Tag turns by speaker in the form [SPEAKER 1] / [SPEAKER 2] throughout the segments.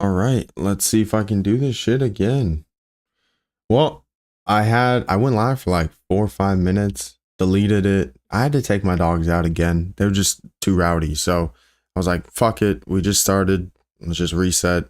[SPEAKER 1] All right, let's see if I can do this shit again. Well, I went live for like 4 or 5 minutes, deleted it. I had to take my dogs out again. They were just too rowdy. So I was like, fuck it. We just started. Let's just reset.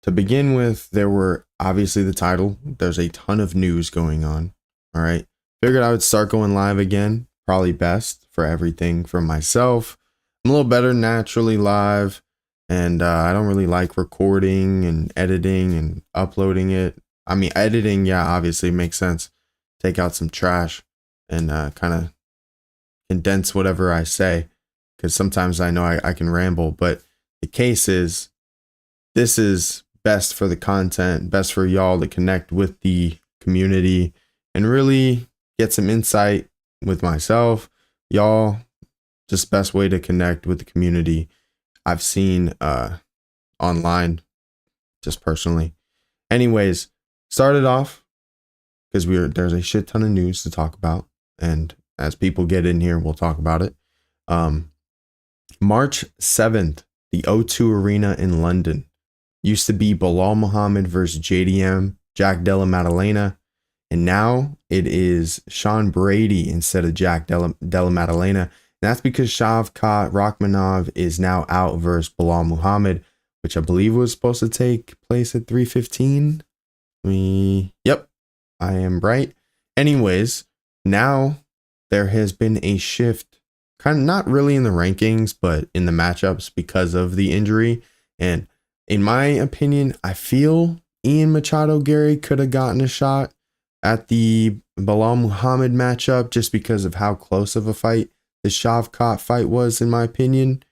[SPEAKER 1] To begin with, there were obviously the title. There's a ton of news going on. All right. Figured I would start going live again. Probably best for everything from myself. I'm a little better naturally live. And I don't really like recording and editing and uploading it. I mean, editing, yeah, obviously makes sense. Take out some trash and kind of condense whatever I say. Because sometimes I know I can ramble. But the case is, this is best for the content, best for y'all to connect with the community and really get some insight with myself. Y'all, just best way to connect with the community I've seen online, just personally. Anyways, started off because there's a shit ton of news to talk about, and as people get in here, we'll talk about it. March 7th, the O2 Arena in London used to be Belal Muhammad versus JDM, Jack Della Maddalena, and now it is Sean Brady instead of Jack Della Maddalena. That's because Shavkat Rachmanov is now out versus Belal Muhammad, which I believe was supposed to take place at 3:15. Yep, I am right. Anyways, now there has been a shift, kind of not really in the rankings, but in the matchups because of the injury. And in my opinion, I feel Ian Machado Gary could have gotten a shot at the Belal Muhammad matchup just because of how close of a fight the Shavkat fight was, in my opinion.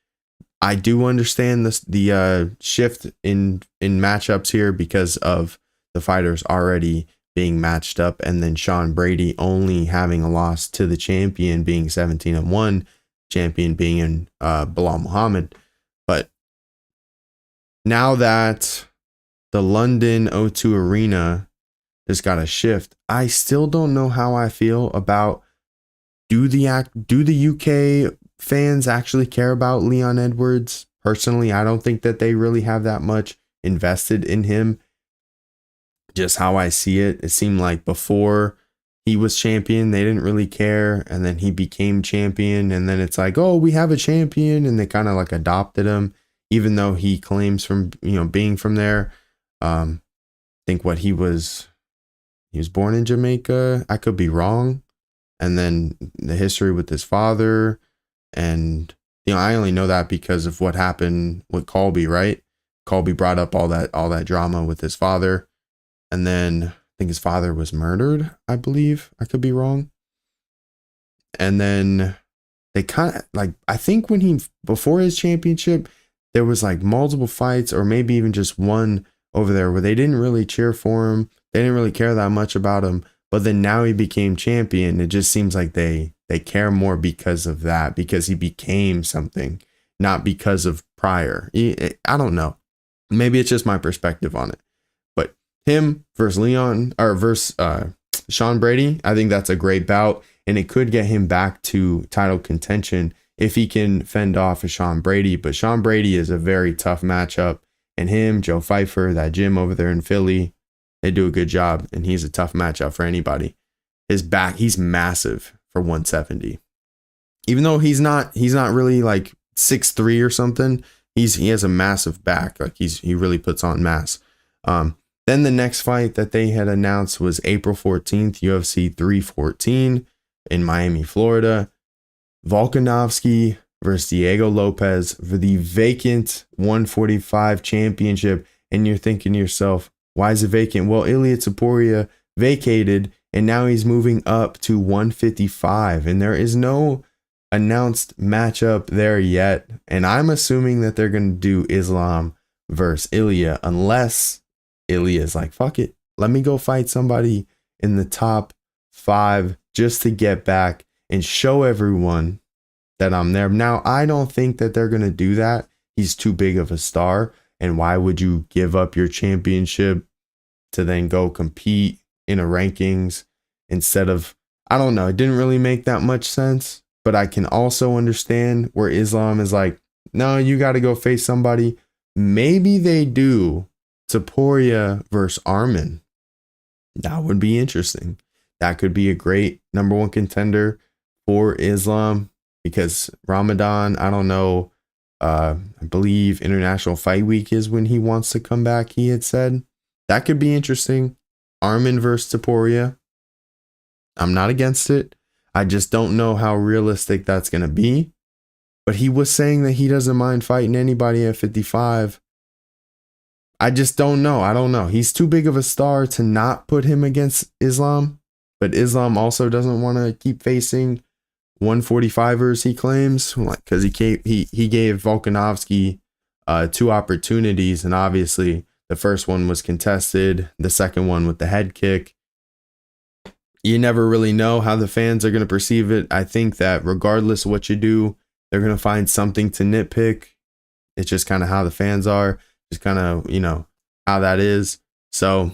[SPEAKER 1] I do understand the shift in matchups here because of the fighters already being matched up, and then Sean Brady only having a loss to the champion being 17-1, champion being Belal Muhammad. But now that the London O2 Arena just got a shift, I still don't know how I feel about do the UK fans actually care about Leon Edwards? Personally, I don't think that they really have that much invested in him. Just how I see it, it seemed like before he was champion, they didn't really care, and then he became champion, and then it's like, oh, we have a champion, and they kind of like adopted him, even though he claims from being from there. I think he was born in Jamaica. I could be wrong. And then the history with his father, and I only know that because of what happened with Colby, right? Colby brought up all that drama with his father, and then I think his father was murdered, I believe. I could be wrong. And then they kind of like, I think before his championship, there was like multiple fights, or maybe even just one over there where they didn't really cheer for him. They didn't really care that much about him. But then now he became champion. It just seems like they care more because of that, because he became something, not because of prior. I don't know. Maybe it's just my perspective on it. But him versus Sean Brady, I think that's a great bout, and it could get him back to title contention if he can fend off a Sean Brady. But Sean Brady is a very tough matchup, and him, Joe Pfeiffer, that gym over there in Philly, they do a good job, and he's a tough matchup for anybody. His back, he's massive for 170. Even though he's not really like 6'3" or something, he has a massive back. Like he really puts on mass. Then the next fight that they had announced was April 14th, UFC 314 in Miami, Florida. Volkanovski versus Diego Lopes for the vacant 145 championship. And you're thinking to yourself, why is it vacant? Well, Ilia Topuria vacated, and now he's moving up to 155, and there is no announced matchup there yet. And I'm assuming that they're going to do Islam versus Ilia, unless Ilia is like, fuck it, let me go fight somebody in the top 5 just to get back and show everyone that I'm there. Now, I don't think that they're going to do that. He's too big of a star. And why would you give up your championship to then go compete in a rankings instead of, I don't know. It didn't really make that much sense, but I can also understand where Islam is like, no, you got to go face somebody maybe they do Topuria versus Armin. That would be interesting. That could be a great number one contender for Islam, because Ramadan, I don't know. I believe International Fight Week is when he wants to come back, he had said. That could be interesting. Armin versus Topuria. I'm not against it. I just don't know how realistic that's going to be. But he was saying that he doesn't mind fighting anybody at 55. I just don't know. I don't know. He's too big of a star to not put him against Islam. But Islam also doesn't want to keep facing 145ers, he claims, because he gave Volkanovski 2 opportunities, and obviously the first one was contested, the second one with the head kick. You never really know how the fans are going to perceive it. I think that regardless of what you do, they're going to find something to nitpick. It's just kind of how the fans are, just kind of, how that is. So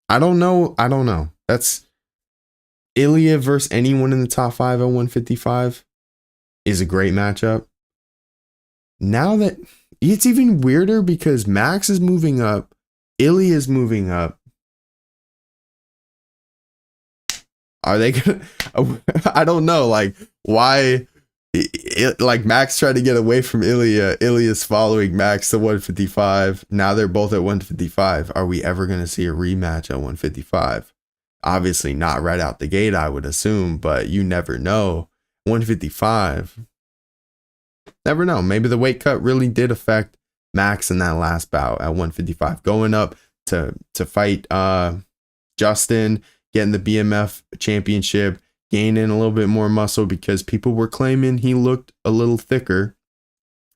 [SPEAKER 1] I don't know. That's Ilia versus anyone in the top 5 at 155 is a great matchup. Now that it's even weirder because Max is moving up, Ilia is moving up. Are they gonna? I don't know. Like, why? Like, Max tried to get away from Ilia. Ilia's following Max to 155. Now they're both at 155. Are we ever going to see a rematch at 155? Obviously not right out the gate, I would assume, but you never know. 155. Never know. Maybe the weight cut really did affect Max in that last bout at 155. Going up to fight Justin, getting the BMF championship, gaining a little bit more muscle because people were claiming he looked a little thicker.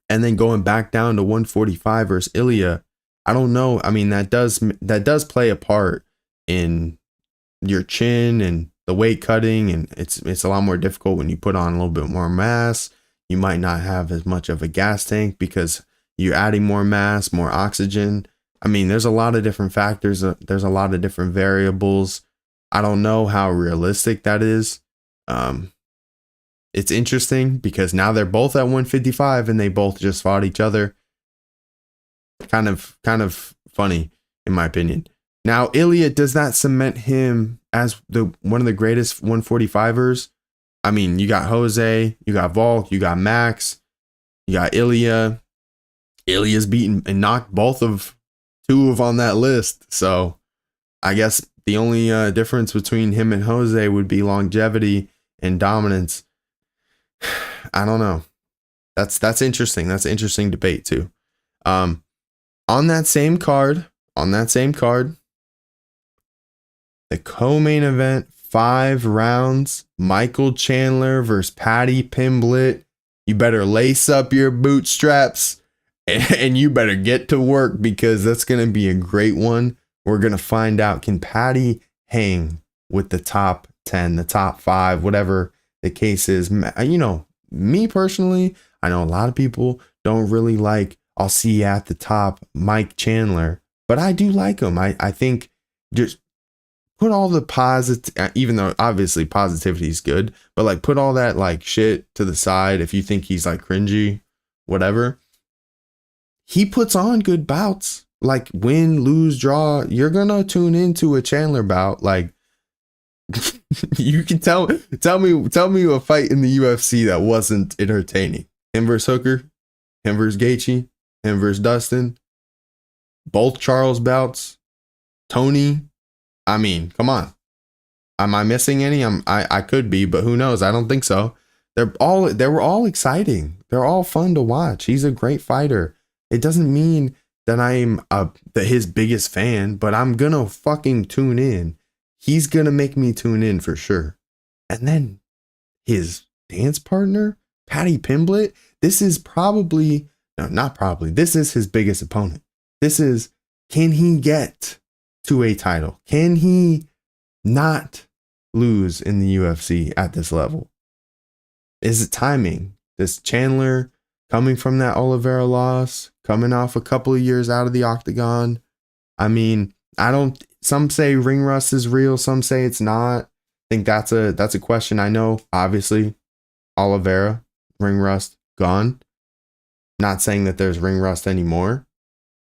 [SPEAKER 1] And then going back down to 145 versus Ilia. I don't know. I mean, that does play a part in your chin and the weight cutting, and it's a lot more difficult when you put on a little bit more mass. You might not have as much of a gas tank because you're adding more mass, more oxygen. I mean, there's a lot of different factors. There's a lot of different variables. I don't know how realistic that is. It's interesting because now they're both at 155 and they both just fought each other. Kind of funny in my opinion. Now, Ilia, does that cement him as one of the greatest 145ers? I mean, you got Jose, you got Volk, you got Max, you got Ilia. Ilia's beaten and knocked two of on that list. So I guess the only difference between him and Jose would be longevity and dominance. I don't know. That's interesting. That's an interesting debate too. On that same card, the co-main event, 5 rounds, Michael Chandler versus Paddy Pimblett. You better lace up your bootstraps and you better get to work because that's going to be a great one. We're going to find out, can Paddy hang with the top 10, the top 5, whatever the case is. Me personally, I know a lot of people don't really like, I'll see you at the top, Mike Chandler, but I do like him. I think just put all the positive, even though obviously positivity is good, but like put all that like shit to the side. If you think he's like cringy, whatever, he puts on good bouts, like win, lose, draw. You're going to tune into a Chandler bout. Like you can tell me a fight in the UFC that wasn't entertaining. Him versus Hooker, him versus Gaethje, him versus Dustin, both Charles bouts, Tony. I mean, come on. Am I missing any? I could be, but who knows? I don't think so. They were all exciting. They're all fun to watch. He's a great fighter. It doesn't mean that I'm his biggest fan, but I'm gonna fucking tune in. He's gonna make me tune in for sure. And then his dance partner, Paddy Pimblett. This is this is his biggest opponent. Can he get to a title? Can he not lose in the UFC at this level? Is it timing? Does Chandler, coming from that Oliveira loss, coming off a couple of years out of the octagon? I mean, some say ring rust is real, some say it's not. I think that's a question. I know, obviously, Oliveira, ring rust, gone. Not saying that there's ring rust anymore,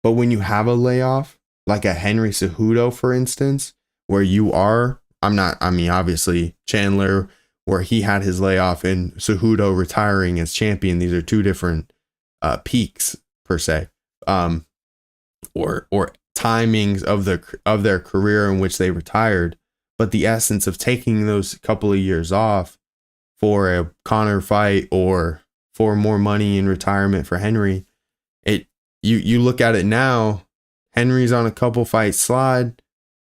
[SPEAKER 1] but when you have a layoff, like a Henry Cejudo, for instance, where you are, obviously Chandler, where he had his layoff, and Cejudo retiring as champion. These are two different peaks per se, or timings of their career in which they retired. But the essence of taking those couple of years off for a Conor fight or for more money in retirement for Henry, you look at it now, Henry's on a couple fight slide.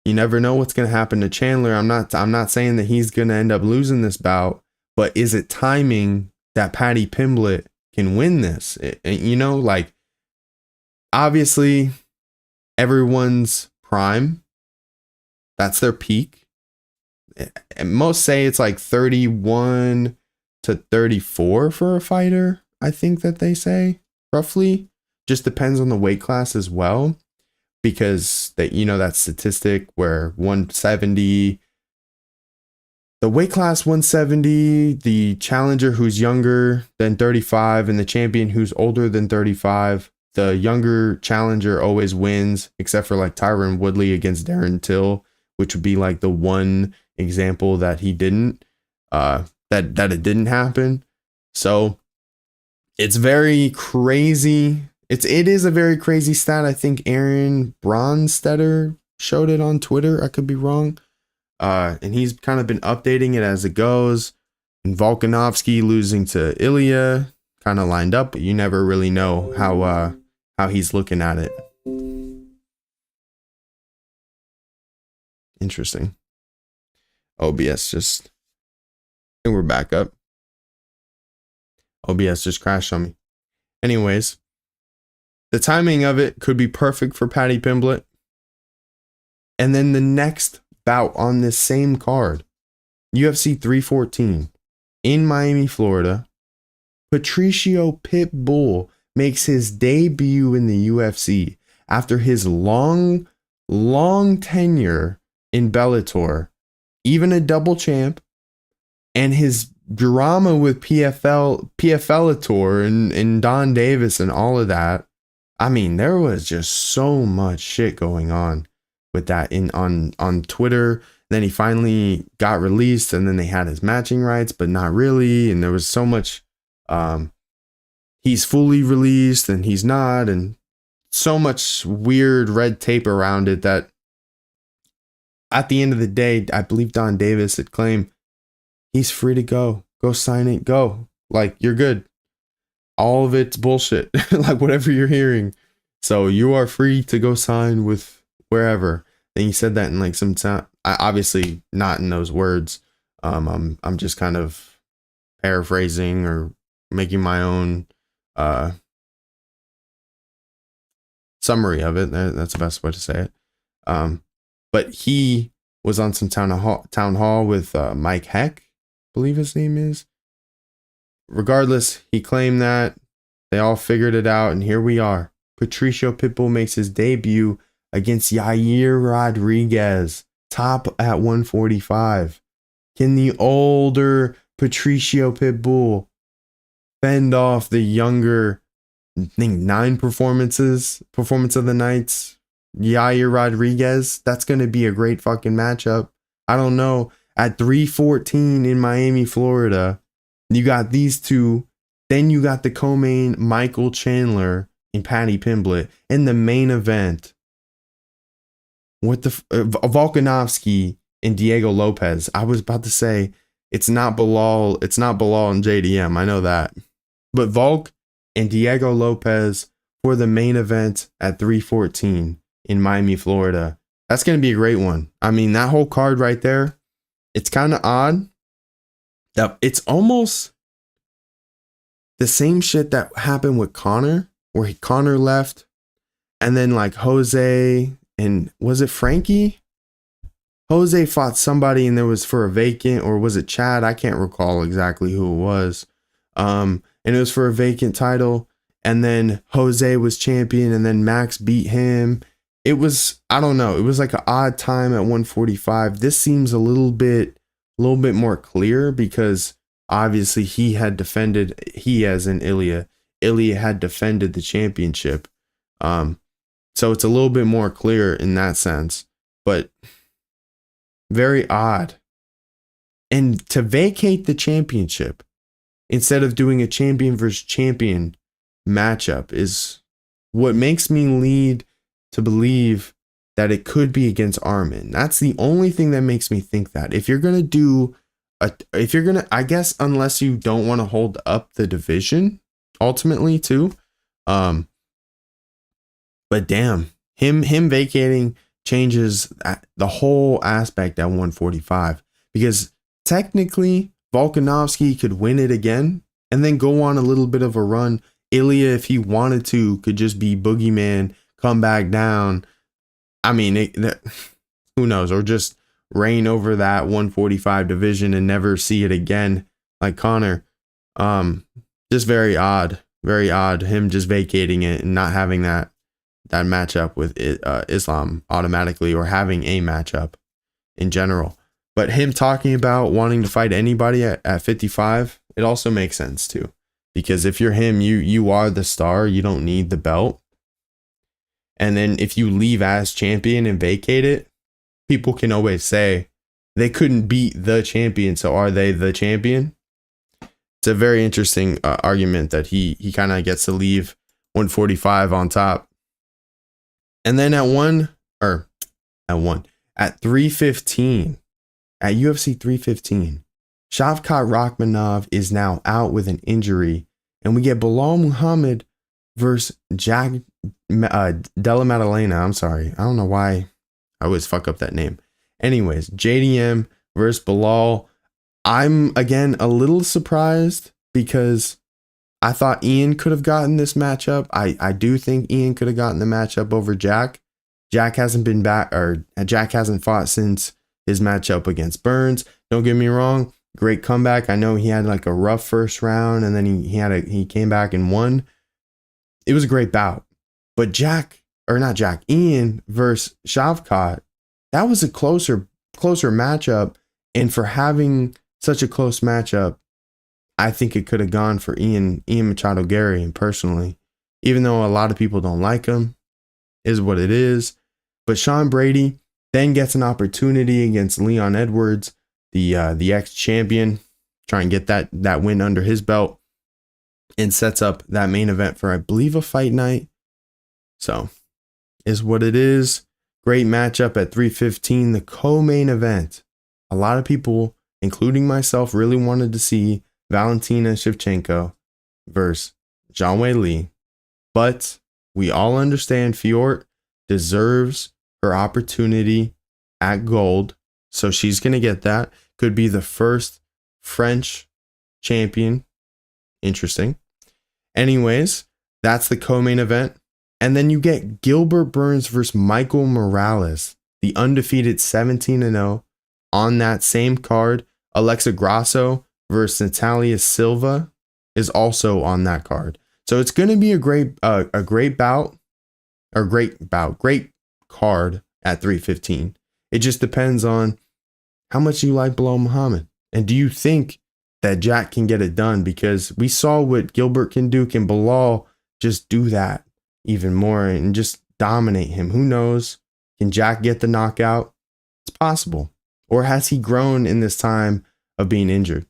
[SPEAKER 1] You never know what's going to happen to Chandler. I'm not saying that he's going to end up losing this bout, but is it timing that Paddy Pimblett can win this? Like, obviously everyone's prime, that's their peak. And most say it's like 31 to 34 for a fighter. I think that they say roughly. Just depends on the weight class as well, because that statistic where 170, the weight class 170, the challenger who's younger than 35 and the champion who's older than 35, the younger challenger always wins, except for like Tyron Woodley against Darren Till, which would be like the one example that he didn't, that it didn't happen. So it's very crazy. It is a very crazy stat. I think Aaron Bronstetter showed it on Twitter. I could be wrong. And he's kind of been updating it as it goes. And Volkanovski losing to Ilia kind of lined up, but you never really know how he's looking at it. Interesting. OBS just, I think we're back up. OBS just crashed on me. Anyways, the timing of it could be perfect for Paddy Pimblett. And then the next bout on this same card, UFC 314 in Miami, Florida, Patricio Pitbull makes his debut in the UFC after his long tenure in Bellator, even a double champ, and his drama with PFLator and Don Davis and all of that. I mean, there was just so much shit going on with that on Twitter. Then he finally got released, and then they had his matching rights, but not really. And there was so much, he's fully released and he's not, and so much weird red tape around it that at the end of the day, I believe Don Davis had claimed he's free to go. Go sign it. Go. Like, you're good. All of it's bullshit. Like, whatever you're hearing. So you are free to go sign with wherever. And he said that in like some time. Obviously not in those words. I'm just kind of paraphrasing or making my own summary of it. That's the best way to say it. But he was on some town hall with Mike Heck, I believe his name is. Regardless, he claimed that they all figured it out, and here we are. Patricio Pitbull makes his debut against Yair Rodriguez, top at 145. Can the older Patricio Pitbull fend off the younger, I think 9 performance of the nights, Yair Rodriguez? That's going to be a great fucking matchup. I don't know. At 314 in Miami, Florida, you got these two. Then you got the co-main Michael Chandler and Paddy Pimblett in the main event. What the Volkanovski and Diego Lopes. I was about to say it's not Belal. It's not Belal and JDM. I know that, but Volk and Diego Lopes for the main event at 314 in Miami, Florida. That's gonna be a great one. I mean, that whole card right there. It's kind of odd. It's almost the same shit that happened with Conor, where Conor left, and then like Jose and was it Frankie? Jose fought somebody and there was for a vacant, or was it Chad? I can't recall exactly who it was. And it was for a vacant title, and then Jose was champion, and then Max beat him. It was, I don't know, it was like an odd time at 145. This seems a little bit more clear, because obviously he as in Ilia Ilia had defended the championship. So it's a little bit more clear in that sense, but very odd. And to vacate the championship instead of doing a champion versus champion matchup is what makes me lead to believe that it could be against Armin. That's the only thing that makes me think that. If you're going to do I guess unless you don't want to hold up the division ultimately too. But damn, him vacating changes the whole aspect at 145, because technically Volkanovski could win it again and then go on a little bit of a run. Ilia, if he wanted to, could just be boogeyman, come back down. I mean, who knows? Or just reign over that 145 division and never see it again, like Conor. Just very odd. Very odd. Him just vacating it and not having that matchup with Islam automatically, or having a matchup in general. But him talking about wanting to fight anybody at 55, it also makes sense too. Because if you're him, you are the star. You don't need the belt. And then if you leave as champion and vacate it, people can always say they couldn't beat the champion, so are they the champion? It's a very interesting argument that he kind of gets to leave 145 on top. And then at 315, at UFC 315, Shavkat Rakhmonov is now out with an injury, and we get Belal Muhammad versus Jack Della Maddalena. I'm sorry, I don't know why I always fuck up that name. Anyways, JDM versus Belal. I'm again a little surprised because I thought Ian could have gotten this matchup. I do think Ian could have gotten the matchup over Jack. Jack hasn't been back, or Jack hasn't fought since his matchup against Burns. Don't get me wrong, great comeback. I know he had like a rough first round, and then he came back and won. It was a great bout. But Ian versus Shavkat, that was a closer matchup. And for having such a close matchup, I think it could have gone for Ian Machado Gary. And personally, even though a lot of people don't like him, is what it is. But Sean Brady then gets an opportunity against Leon Edwards, the ex-champion, try and get that win under his belt, and sets up that main event for, I believe, a fight night. So, is what it is. Great matchup at 315, the co-main event. A lot of people, including myself, really wanted to see Valentina Shevchenko versus Zhang Weili. But we all understand Fiort deserves her opportunity at gold. So she's going to get that. Could be the first French champion. Interesting. Anyways, that's the co-main event. And then you get Gilbert Burns versus Michael Morales, the undefeated 17-0 on that same card. Alexa Grasso versus Natalia Silva is also on that card. So it's going to be a great card at 315. It just depends on how much you like Belal Muhammad. And do you think that Jack can get it done? Because we saw what Gilbert can do. Can Belal just do that even more and just dominate him? Who knows? Can Jack get the knockout? It's possible. Or has he grown in this time of being injured?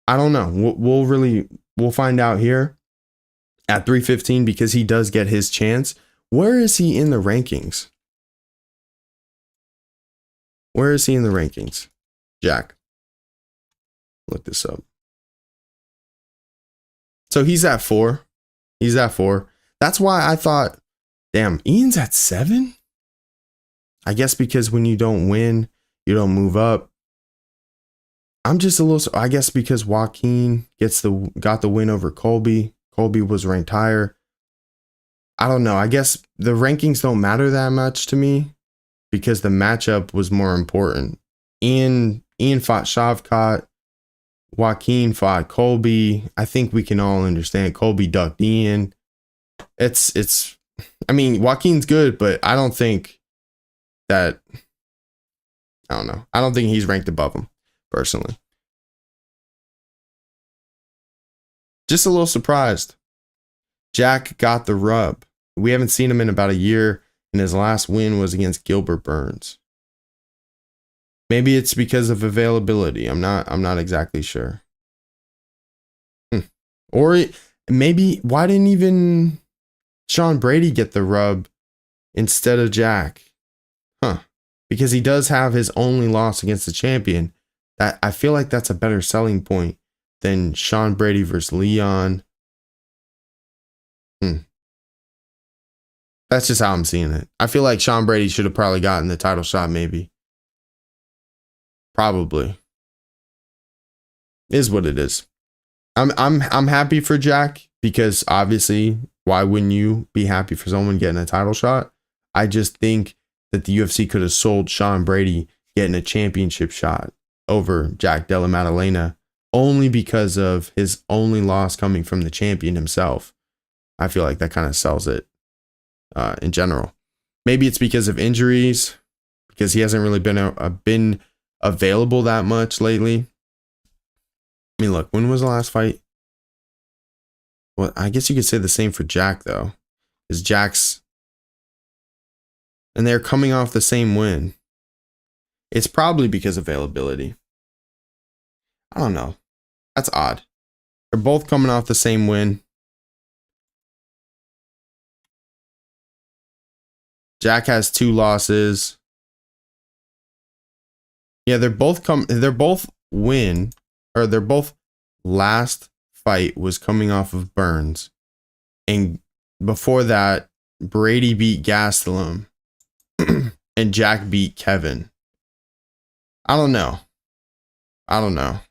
[SPEAKER 1] I don't know. We'll find out here at 315, because he does get his chance. Where is he in the rankings? Where is he in the rankings? Jack. Look this up. So he's at 4. He's at 4. That's why I thought, damn, Ian's at 7? I guess because when you don't win, you don't move up. I'm just a little, I guess because Joaquin got the win over Colby. Colby was ranked higher. I don't know. I guess the rankings don't matter that much to me because the matchup was more important. Ian fought Shavkat. Joaquin fought Colby. I think we can all understand Colby ducked Ian. I mean, Joaquin's good, but I don't think that, I don't know. I don't think he's ranked above him, personally. Just a little surprised. Jack got the rub. We haven't seen him in about a year, and his last win was against Gilbert Burns. Maybe it's because of availability. I'm not exactly sure. Or maybe why didn't even Sean Brady get the rub instead of Jack? Because he does have his only loss against the champion. That I feel like that's a better selling point than Sean Brady versus Leon. That's just how I'm seeing it. I feel like Sean Brady should have probably gotten the title shot, maybe. Probably. Is what it is. I'm happy for Jack because obviously, why wouldn't you be happy for someone getting a title shot? I just think that the UFC could have sold Sean Brady getting a championship shot over Jack Della Maddalena only because of his only loss coming from the champion himself. I feel like that kind of sells it in general. Maybe it's because of injuries, because he hasn't really been available that much lately. I mean, look, when was the last fight? Well, I guess you could say the same for Jack, though. Is Jack's... And they're coming off the same win. It's probably because of availability. I don't know. That's odd. They're both coming off the same win. Jack has 2 losses. Yeah, they're both win, or they're both last fight was coming off of Burns. And before that, Brady beat Gastelum and Jack beat Kevin. I don't know. I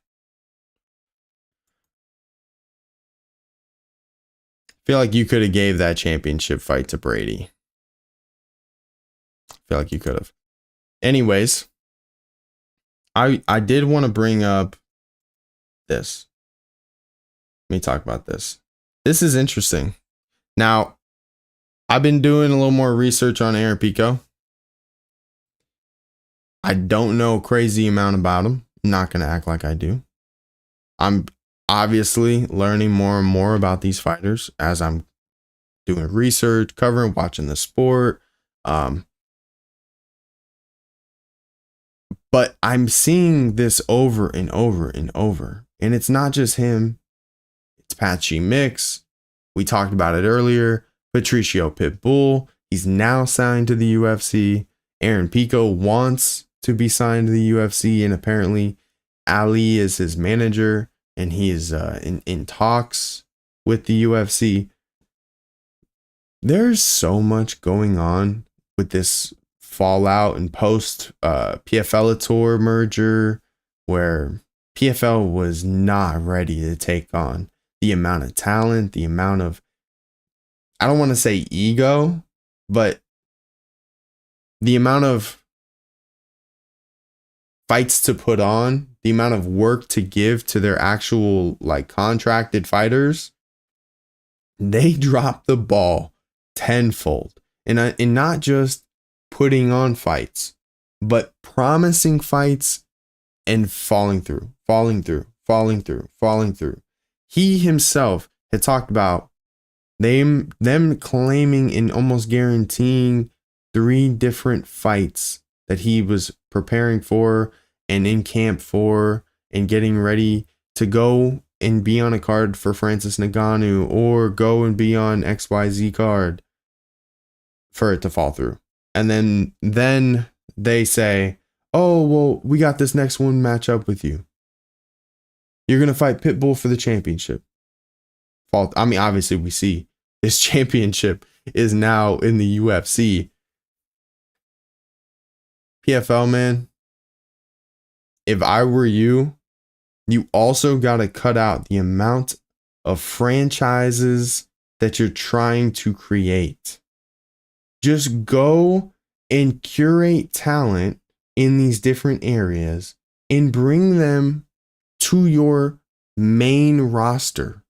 [SPEAKER 1] feel like you could have gave that championship fight to Brady. I feel like you could have. Anyways, I did want to bring up this. Let me talk about this. This is interesting. Now, I've been doing a little more research on Aaron Pico. I don't know a crazy amount about him. I'm not going to act like I do. I'm obviously learning more and more about these fighters as I'm doing research, covering, watching the sport. But I'm seeing this over and over and over. And it's not just him. It's Patchy Mix. We talked about it earlier. Patricio Pitbull. He's now signed to the UFC. Aaron Pico wants to be signed to the UFC. And apparently Ali is his manager. And he is in talks with the UFC. There's so much going on with this fallout and post PFL Tour merger, where PFL was not ready to take on the amount of talent, the amount of, I don't want to say ego, but the amount of fights to put on, the amount of work to give to their actual like contracted fighters. They dropped the ball tenfold, and not just putting on fights, but promising fights and falling through. He himself had talked about them claiming and almost guaranteeing 3 different fights that he was preparing for and in camp for and getting ready to go and be on a card for Francis Ngannou or go and be on XYZ card for it to fall through. And then they say, oh, well, we got this next one match up with you. You're going to fight Pitbull for the championship. I mean, obviously we see this championship is now in the UFC. PFL, man, if I were you, you also got to cut out the amount of franchises that you're trying to create. Just go and curate talent in these different areas and bring them to your main roster.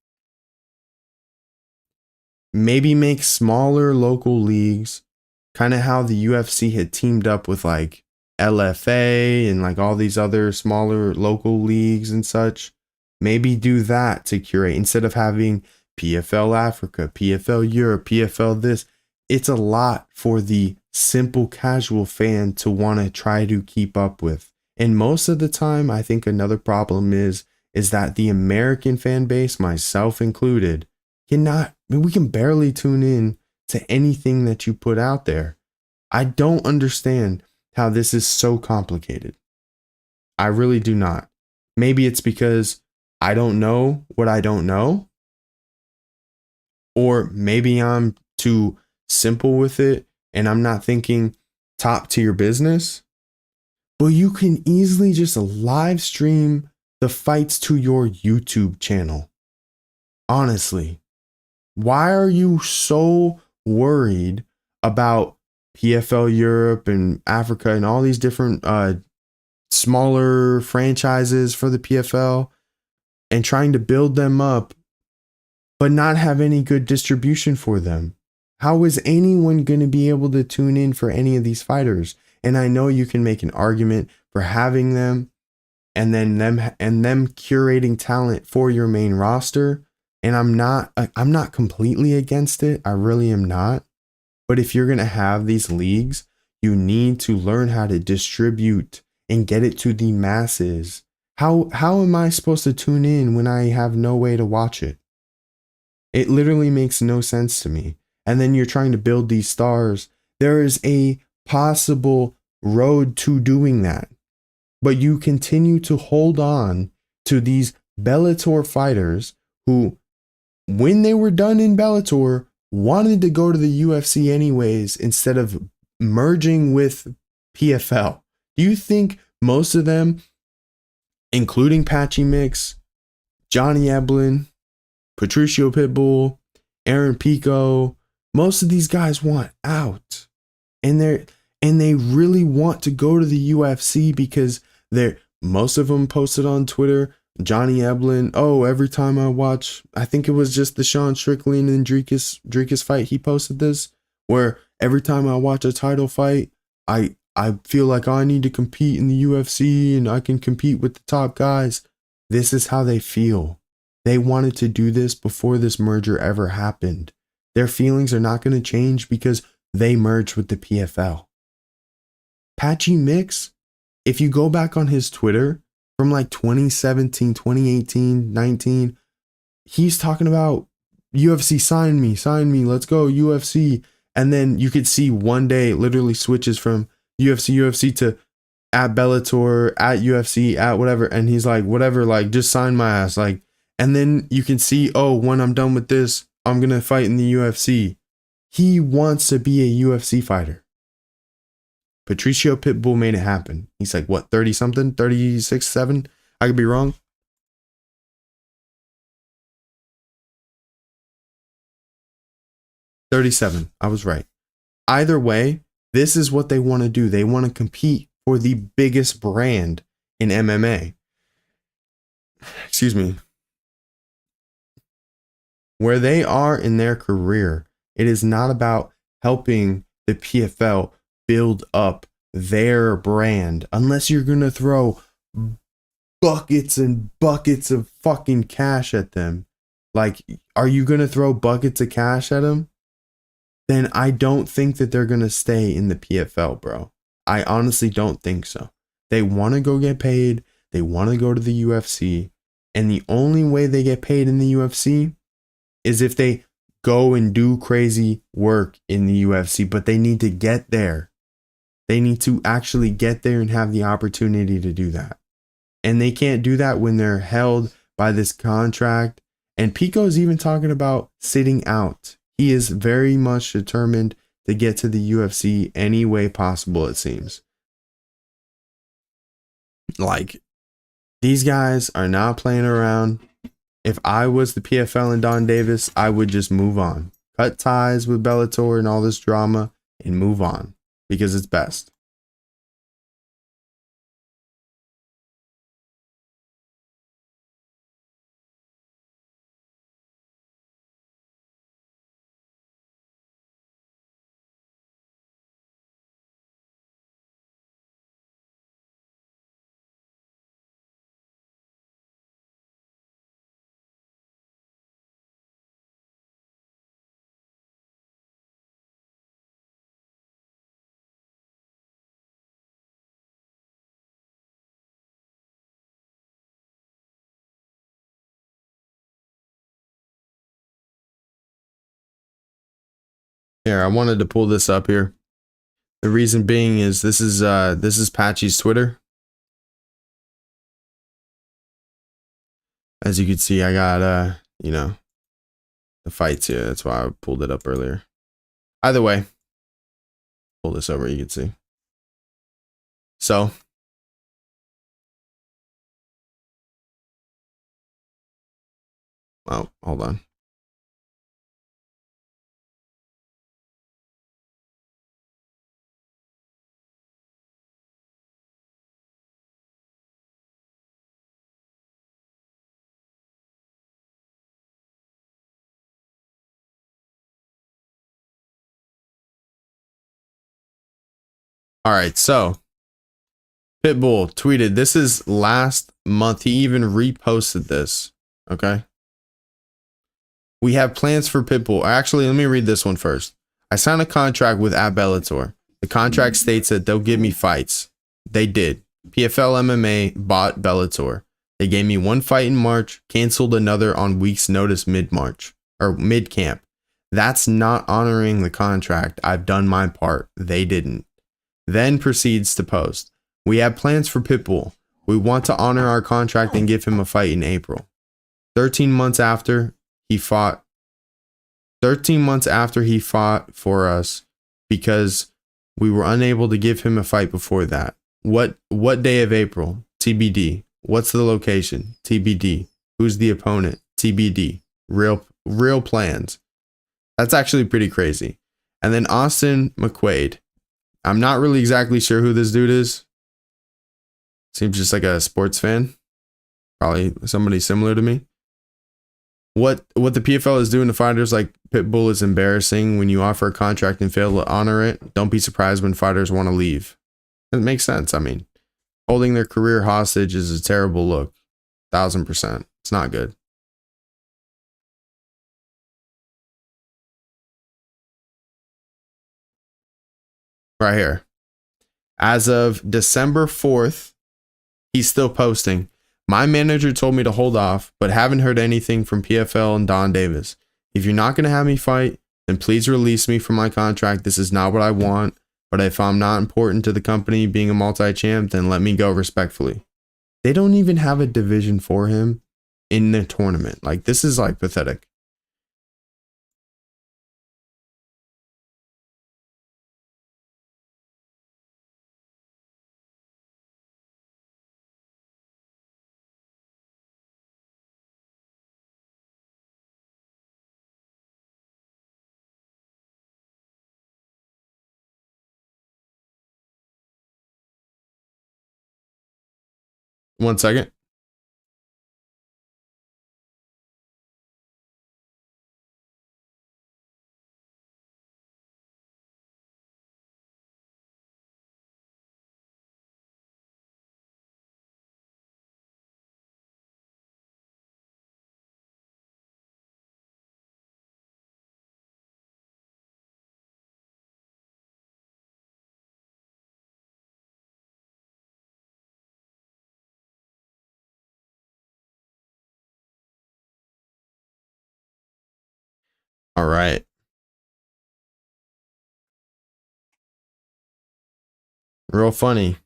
[SPEAKER 1] Maybe make smaller local leagues, kind of how the UFC had teamed up with like LFA and like all these other smaller local leagues and such. Maybe do that to curate instead of having PFL Africa, PFL Europe, PFL this. It's a lot for the simple casual fan to want to try to keep up with. And most of the time, I think another problem is that the American fan base, myself included, we can barely tune in to anything that you put out there. I don't understand how this is so complicated. I really do not. Maybe it's because I don't know what I don't know. Or maybe I'm too simple with it and I'm not thinking top tier business. But you can easily just live stream the fights to your YouTube channel. Honestly, why are you so worried about PFL Europe and Africa and all these different smaller franchises for the PFL and trying to build them up, but not have any good distribution for them? How is anyone going to be able to tune in for any of these fighters? And I know you can make an argument for having them and then them curating talent for your main roster. And I'm not completely against it. I really am not. But if you're going to have these leagues, you need to learn how to distribute and get it to the masses. How am I supposed to tune in when I have no way to watch it? It literally makes no sense to me. And then you're trying to build these stars. There is a possible road to doing that. But you continue to hold on to these Bellator fighters who, when they were done in Bellator, wanted to go to the UFC anyways instead of merging with PFL. Do you think most of them, including Patchy Mix, Johnny Eblin, Patricio Pitbull, Aaron Pico, most of these guys want out. And they really want to go to the UFC because most of them posted on Twitter, Johnny Eblin, every time I watch, I think it was just the Sean Strickland and Dricus fight, he posted this, where every time I watch a title fight, I feel like I need to compete in the UFC and I can compete with the top guys. This is how they feel. They wanted to do this before this merger ever happened. Their feelings are not going to change because they merged with the PFL. Patchy Mix, if you go back on his Twitter from like 2017, 2018, 19, he's talking about UFC, sign me, let's go, UFC. And then you could see one day it literally switches from UFC to at Bellator, at UFC, at whatever. And he's like, whatever, like just sign my ass. Like, and then you can see, when I'm done with this, I'm going to fight in the UFC. He wants to be a UFC fighter. Patricio Pitbull made it happen. He's like, what, 30 something, 36, 7? I could be wrong. $37. I was right. Either way, this is what they want to do. They want to compete for the biggest brand in MMA. Excuse me. Where they are in their career, it is not about helping the PFL build up their brand unless you're going to throw buckets and buckets of fucking cash at them. Like, are you going to throw buckets of cash at them? Then I don't think that they're going to stay in the PFL, bro. I honestly don't think so. They want to go get paid. They want to go to the UFC. And the only way they get paid in the UFC is if they go and do crazy work in the UFC, but they need to get there. They need to actually get there and have the opportunity to do that. And they can't do that when they're held by this contract. And Pico's even talking about sitting out. He is very much determined to get to the UFC any way possible, it seems. Like, these guys are not playing around. If I was the PFL and Don Davis, I would just move on. Cut ties with Bellator and all this drama and move on because it's best. Here, I wanted to pull this up here. The reason being is this is Patchy's Twitter. As you can see, I got you know, the fights here. That's why I pulled it up earlier. Either way, pull this over, you can see. So oh, hold on. All right, so Pitbull tweeted, this is last month. He even reposted this. Okay. We have plans for Pitbull. Actually, let me read this one first. I signed a contract with Bellator. The contract states that they'll give me fights. They did. PFL MMA bought Bellator. They gave me one fight in March, canceled another on week's notice mid-March or mid-camp. That's not honoring the contract. I've done my part. They didn't. Then proceeds to post. We have plans for Pitbull. We want to honor our contract and give him a fight in April. 13 months after he fought for us because we were unable to give him a fight before that. What day of April? TBD. What's the location? TBD. Who's the opponent? TBD. Real plans. That's actually pretty crazy. And then Austin McQuaid. I'm not really exactly sure who this dude is. Seems just like a sports fan. Probably somebody similar to me. What the PFL is doing to fighters like Pitbull is embarrassing. When you offer a contract and fail to honor it, don't be surprised when fighters want to leave. It makes sense. I mean, holding their career hostage is a terrible look. 1000%. It's not good. Right here. As of December 4th, he's still posting. My manager told me to hold off, but haven't heard anything from PFL and Don Davis. If you're not going to have me fight, then please release me from my contract. This is not what I want. But if I'm not important to the company being a multi-champ, then let me go respectfully. They don't even have a division for him in the tournament. Like, this is like pathetic. One second. All right. Real funny.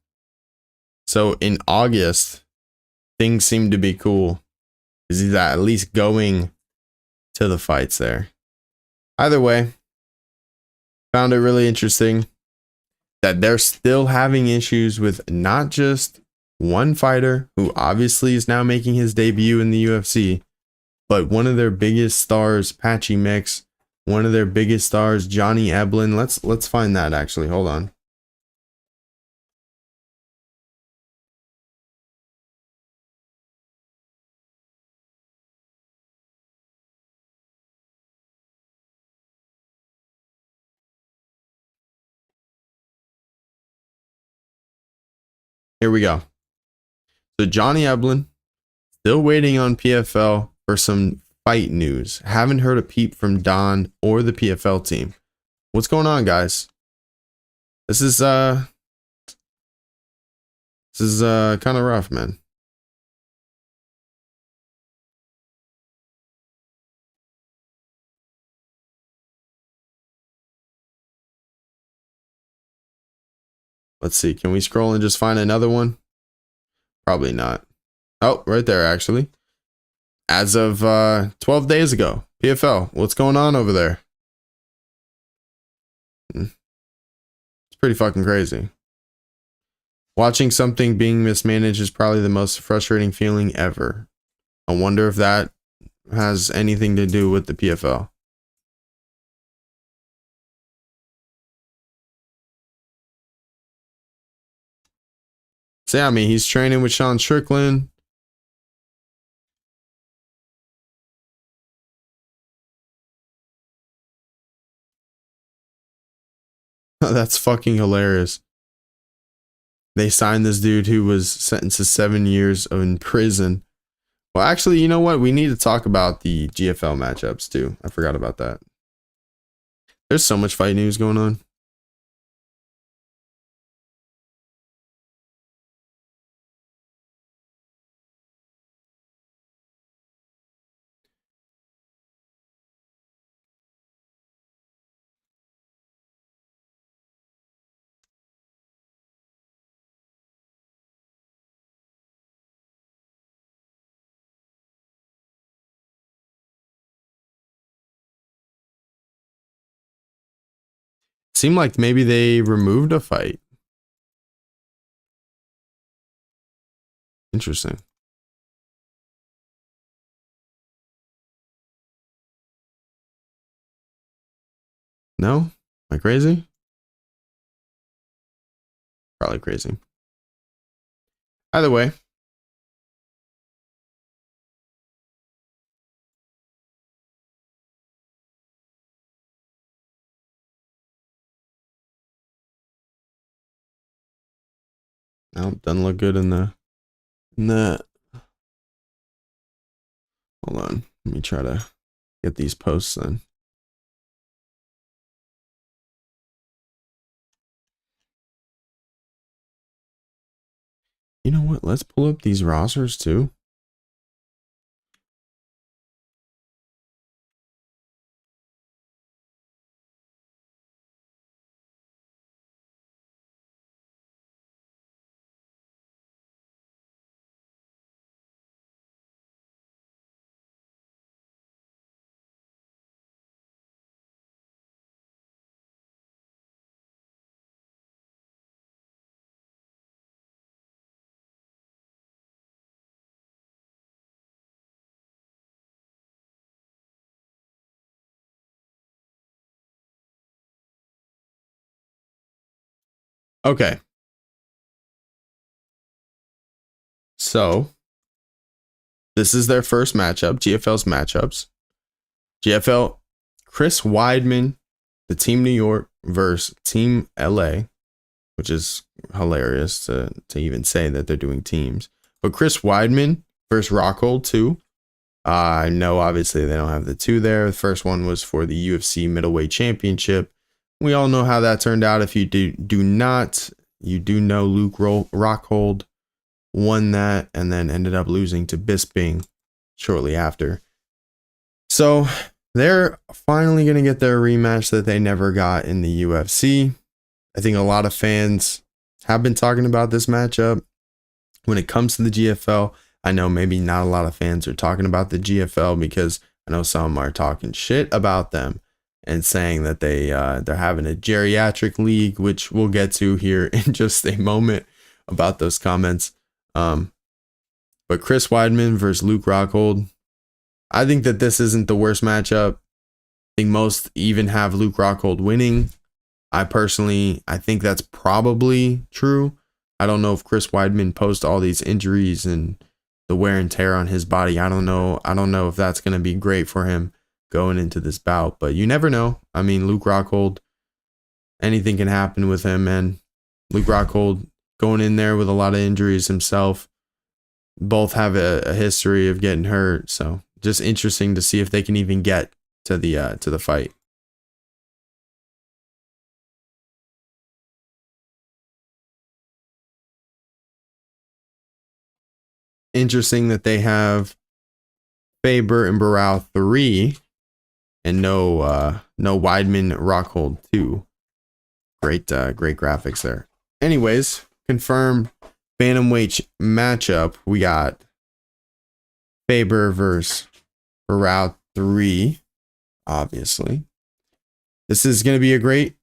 [SPEAKER 1] So in August, things seem to be cool. Is he's at least going to the fights there. Either way, found it really interesting that they're still having issues with not just one fighter who obviously is now making his debut in the UFC, but one of their biggest stars, Patchy Mix, one of their biggest stars, Johnny Eblin. Let's find that actually. Hold on. Here we go. So Johnny Eblin, still waiting on PFL for some fight news. Haven't heard a peep from Don or the PFL team. What's going on, guys? This is kind of rough, man. Let's see. Can we scroll and just find another one? Probably not. Oh, right there, actually. As of 12 days ago. PFL. What's going on over there? It's pretty fucking crazy. Watching something being mismanaged is probably the most frustrating feeling ever. I wonder if that has anything to do with the PFL. So yeah, I mean, he's training with Sean Strickland. That's fucking hilarious. They signed this dude who was sentenced to 7 years in prison. Well, actually, you know what? We need to talk about the GFL matchups too. I forgot about that. There's so much fight news going on. Seemed like maybe they removed a fight. Interesting. No? Am I crazy? Probably crazy. Either way. Nope, doesn't look good in the hold on. Let me try to get these posts then. You know what? Let's pull up these rosters too. Okay. So this is their first matchup, GFL's matchups. GFL, Chris Weidman, the Team New York versus Team LA, which is hilarious to even say that they're doing teams. But Chris Weidman versus Rockhold 2. I know obviously they don't have the 2 there. The first one was for the UFC Middleweight Championship. We all know how that turned out. If you do not, you do know Luke Rockhold won that and then ended up losing to Bisping shortly after. So they're finally going to get their rematch that they never got in the UFC. I think a lot of fans have been talking about this matchup. When it comes to the GFL, I know maybe not a lot of fans are talking about the GFL because I know some are talking shit about them and saying that they're having a geriatric league, which we'll get to here in just a moment about those comments. But Chris Weidman versus Luke Rockhold, I think that this isn't the worst matchup. I think most even have Luke Rockhold winning. I think that's probably true. I don't know if Chris Weidman post all these injuries and the wear and tear on his body. I don't know if that's going to be great for him going into this bout, but you never know. I mean, Luke Rockhold, anything can happen with him, and Luke Rockhold going in there with a lot of injuries himself. Both have a history of getting hurt, so just interesting to see if they can even get to the fight. Interesting that they have Faber and Barrow 3 and no Weidman Rockhold 2. Great graphics there. anyways, confirmed bantamweight matchup. We got Faber versus Barao 3, obviously. This is going to be a great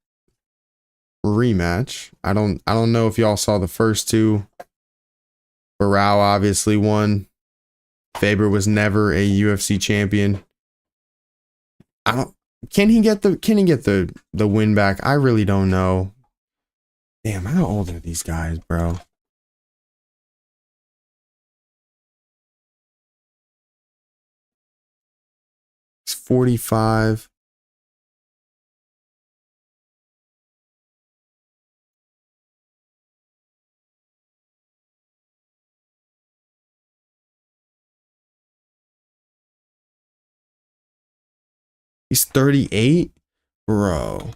[SPEAKER 1] rematch. I don't know if y'all saw the first two. Barao obviously won. Faber was never a UFC champion. Can he get the win back? I really don't know. Damn, how old are these guys, bro? It's 45. He's 38, bro.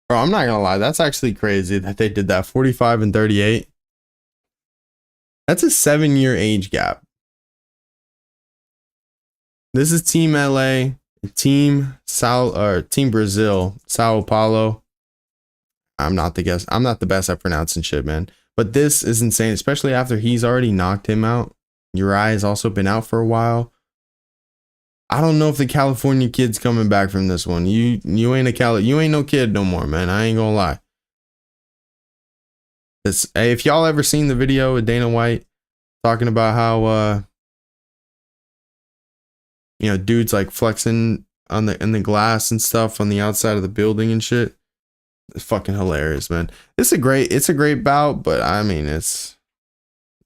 [SPEAKER 1] Bro, I'm not gonna lie. That's actually crazy that they did that. 45 and 38. That's a 7-year age gap. This is Team LA, Team Brazil, Sao Paulo. I'm not the best at pronouncing shit, man. But this is insane, especially after he's already knocked him out. Uriah has also been out for a while. I don't know if the California kid's coming back from this one. You ain't no kid no more, man. I ain't gonna lie. Hey, if y'all ever seen the video with Dana White talking about how dudes like flexing in the glass and stuff on the outside of the building and shit, it's fucking hilarious, man. It's a great bout, but I mean it's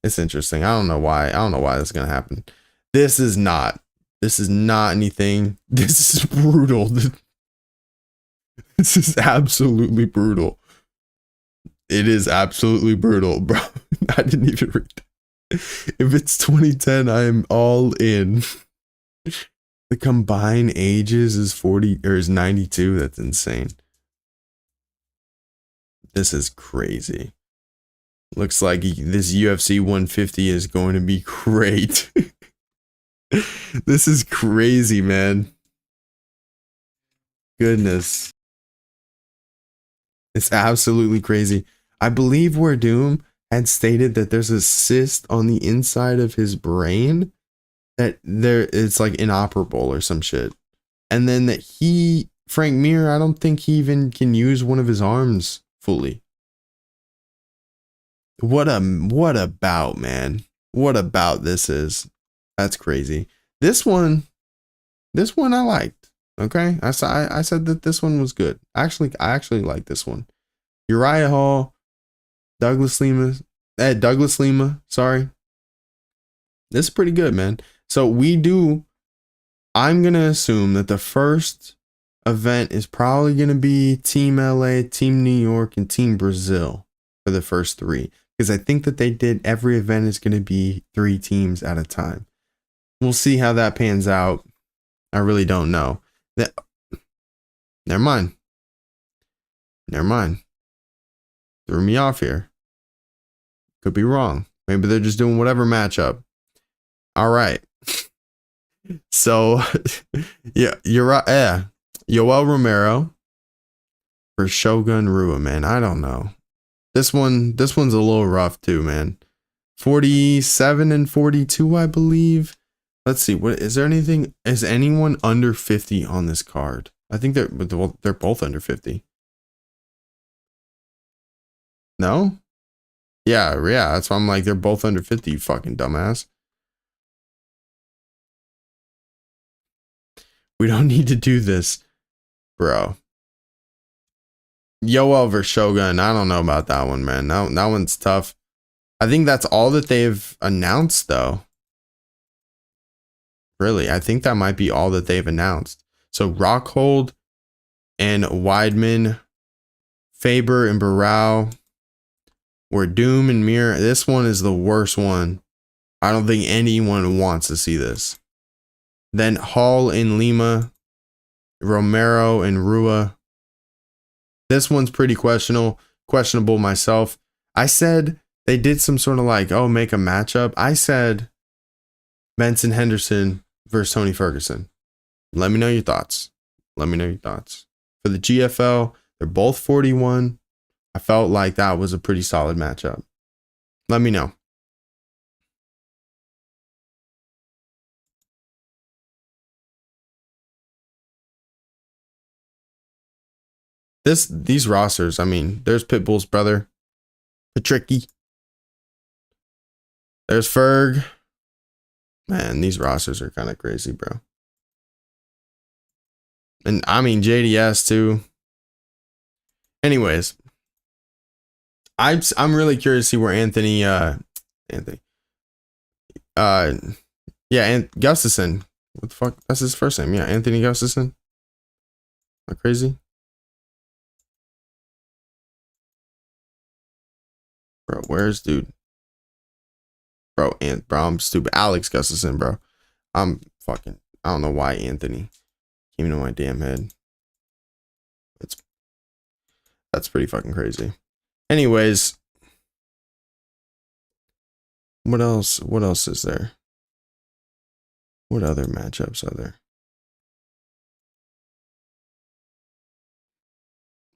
[SPEAKER 1] interesting. I don't know why this is gonna happen. This is not anything. This is brutal. This is absolutely brutal. It is absolutely brutal, bro. I didn't even read. If it's 2010, I am all in. The combined ages is 40 or is 92. That's insane. This is crazy. Looks like this UFC 150 is going to be great. This is crazy, man. Goodness. It's absolutely crazy. I believe Doom had stated that there's a cyst on the inside of his brain that it's like inoperable or some shit. And then that Frank Mir, I don't think he even can use one of his arms fully. What a bout, man. What a bout this is. That's crazy. This one I liked. Okay? I said that this one was good. I actually like this one. Uriah Hall, Douglas Lima, sorry. This is pretty good, man. So I'm going to assume that the first event is probably going to be Team LA, Team New York, and Team Brazil for the first 3. Because I think that they did every event is going to be 3 teams at a time. We'll see how that pans out. I really don't know. Never mind. Threw me off here. Could be wrong. Maybe they're just doing whatever matchup. All right. So, yeah, you're right. Yeah. Yoel Romero for Shogun Rua, man. I don't know. This one's a little rough too, man. 47 and 42, I believe. Let's see. What is there anything? Is anyone under 50 on this card? I think they're both under 50. No? Yeah. That's why I'm like, they're both under 50, you fucking dumbass. We don't need to do this, bro. Yoel versus Shogun. I don't know about that one, man. That one's tough. I think that's all that they've announced, though. Really, I think that might be all that they've announced. So Rockhold and Weidman, Faber and Barao, were Doom and Mir. This one is the worst one. I don't think anyone wants to see this. Then Hall and Lima, Romero and Rua. This one's pretty questionable. questionable myself. I said they did some sort of like, oh, make a matchup. I said Benson Henderson versus Tony Ferguson. Let me know your thoughts. Let me know your thoughts. For the GFL, they're both 41. I felt like that was a pretty solid matchup. Let me know. These rosters, I mean, there's Pitbull's brother, Patricky. There's Ferg. Man, these rosters are kind of crazy, bro. And I mean JDS too. Anyways, I'm really curious to see where Anthony Gustafson. What the fuck? That's his first name. Yeah, Anthony Gustafson. Am I crazy? Bro, where's dude? Bro, I'm stupid. Alex Gustafson, bro. I don't know why Anthony came into my damn head. That's pretty fucking crazy. Anyways, what else is there? What other matchups are there?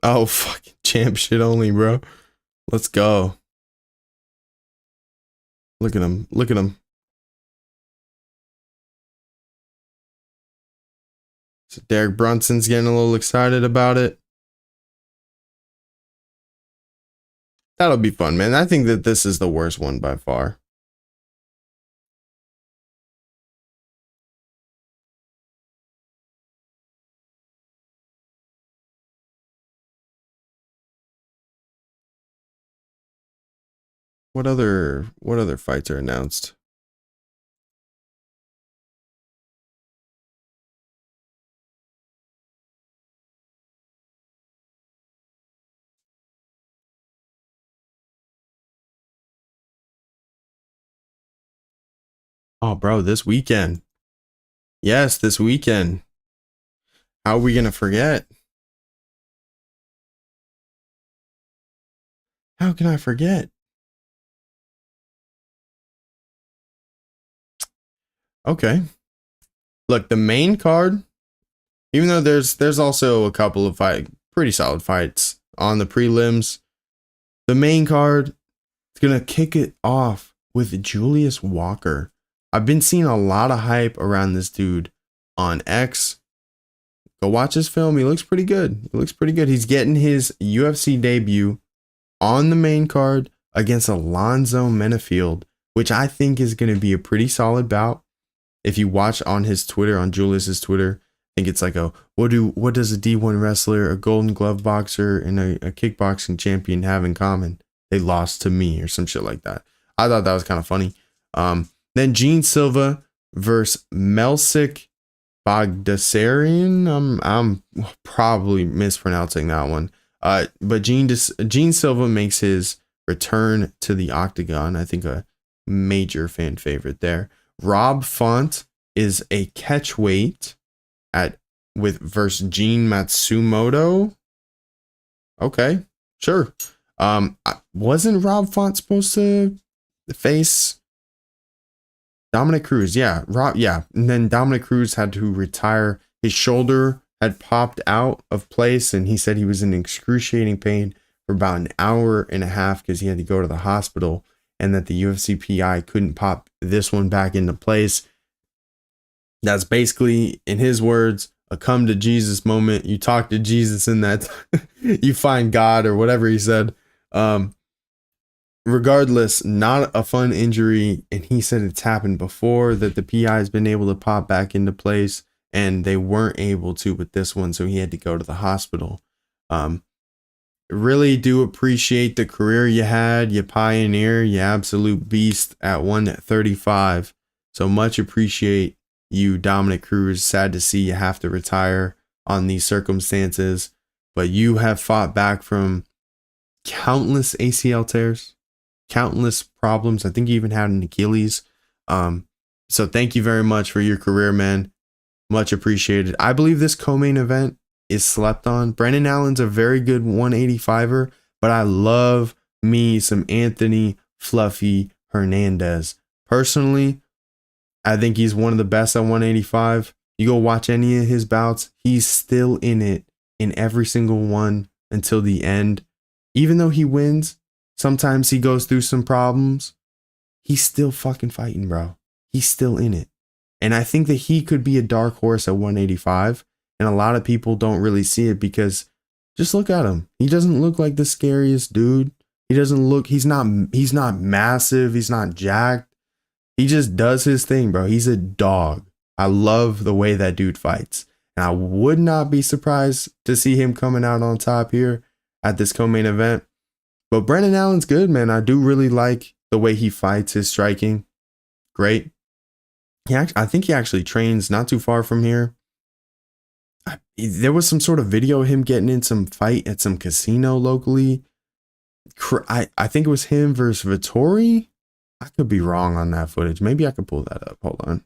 [SPEAKER 1] Oh, fucking champ shit only, bro. Let's go. Look at him. Look at him. So Derek Brunson's getting a little excited about it. That'll be fun, man. I think that this is the worst one by far. What other fights are announced? Oh, bro, this weekend. Yes, this weekend. How are we gonna forget? How can I forget? Okay. Look, the main card, even though there's also a couple of pretty solid fights on the prelims, the main card is gonna kick it off with Julius Walker. I've been seeing a lot of hype around this dude on X. Go watch his film. He looks pretty good. He's getting his UFC debut on the main card against Alonzo Menafield, which I think is going to be a pretty solid bout. If you watch on his Twitter, on Julius's Twitter, I think it's like what does a D1 wrestler, a Golden Glove boxer, and a kickboxing champion have in common? They lost to me or some shit like that. I thought that was kind of funny. Then Gene Silva versus Melsik Bagdasarian. I'm probably mispronouncing that one. But Gene Silva makes his return to the octagon. I think a major fan favorite there. Rob Font is a catchweight versus Gene Matsumoto. Okay, sure. Wasn't Rob Font supposed to face Dominic Cruz? Yeah, and then Dominic Cruz had to retire. His shoulder had popped out of place, and he said he was in excruciating pain for about an hour and a half because he had to go to the hospital, and that the UFC PI couldn't pop this one back into place. That's basically, in his words, a come to Jesus moment. You talk to Jesus in that, you find God or whatever he said. Regardless, not a fun injury, and he said it's happened before, that the PI has been able to pop back into place, and they weren't able to with this one, so he had to go to the hospital. Really do appreciate the career you had, you pioneer, you absolute beast at 135. So much appreciate you, Dominic Cruz. Sad to see you have to retire on these circumstances, but you have fought back from countless ACL tears, countless problems. I think you even had an Achilles. So thank you very much for your career, man. Much appreciated. I believe this co-main event is slept on. Brendan Allen's a very good 185er, but I love me some Anthony Fluffy Hernandez. Personally, I think he's one of the best at 185. You go watch any of his bouts, he's still in it in every single one until the end. Even though he wins, sometimes he goes through some problems. He's still fucking fighting, bro. He's still in it. And I think that he could be a dark horse at 185. And a lot of people don't really see it because just look at him. He doesn't look like the scariest dude. He doesn't look, he's not massive. He's not jacked. He just does his thing, bro. He's a dog. I love the way that dude fights. And I would not be surprised to see him coming out on top here at this co-main event. But Brendan Allen's good, man. I do really like the way he fights, his striking. Great. I think he actually trains not too far from here. There was some sort of video of him getting in some fight at some casino locally. I think it was him versus Vittori. I could be wrong on that footage. Maybe I could pull that up. Hold on.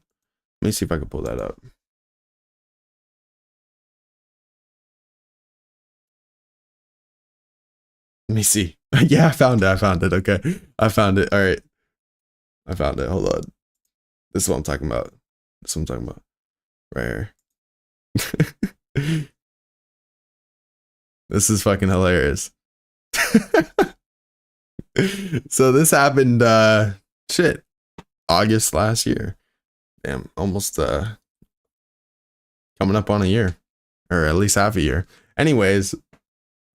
[SPEAKER 1] Let me see if I can pull that up. Let me see. Yeah, I found it. Okay. I found it. All right. I found it. Hold on. This is what I'm talking about. Right here. This is fucking hilarious. So this happened August last year. Damn, almost coming up on a year, or at least half a year. Anyways,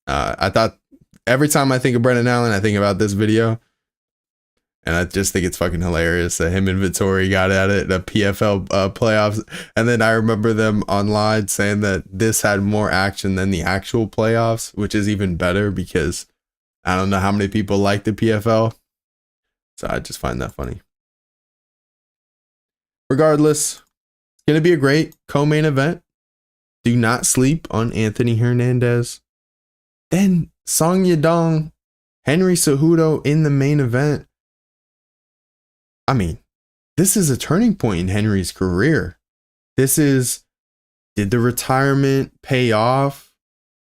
[SPEAKER 1] I thought every time I think of Brendan Allen, I think about this video. And I just think it's fucking hilarious that him and Vittori got at it in the PFL playoffs. And then I remember them online saying that this had more action than the actual playoffs, which is even better because I don't know how many people like the PFL. So I just find that funny. Regardless, it's going to be a great co-main event. Do not sleep on Anthony Hernandez. Then Song Yadong, Henry Cejudo in the main event. I mean, this is a turning point in Henry's career. Did the retirement pay off?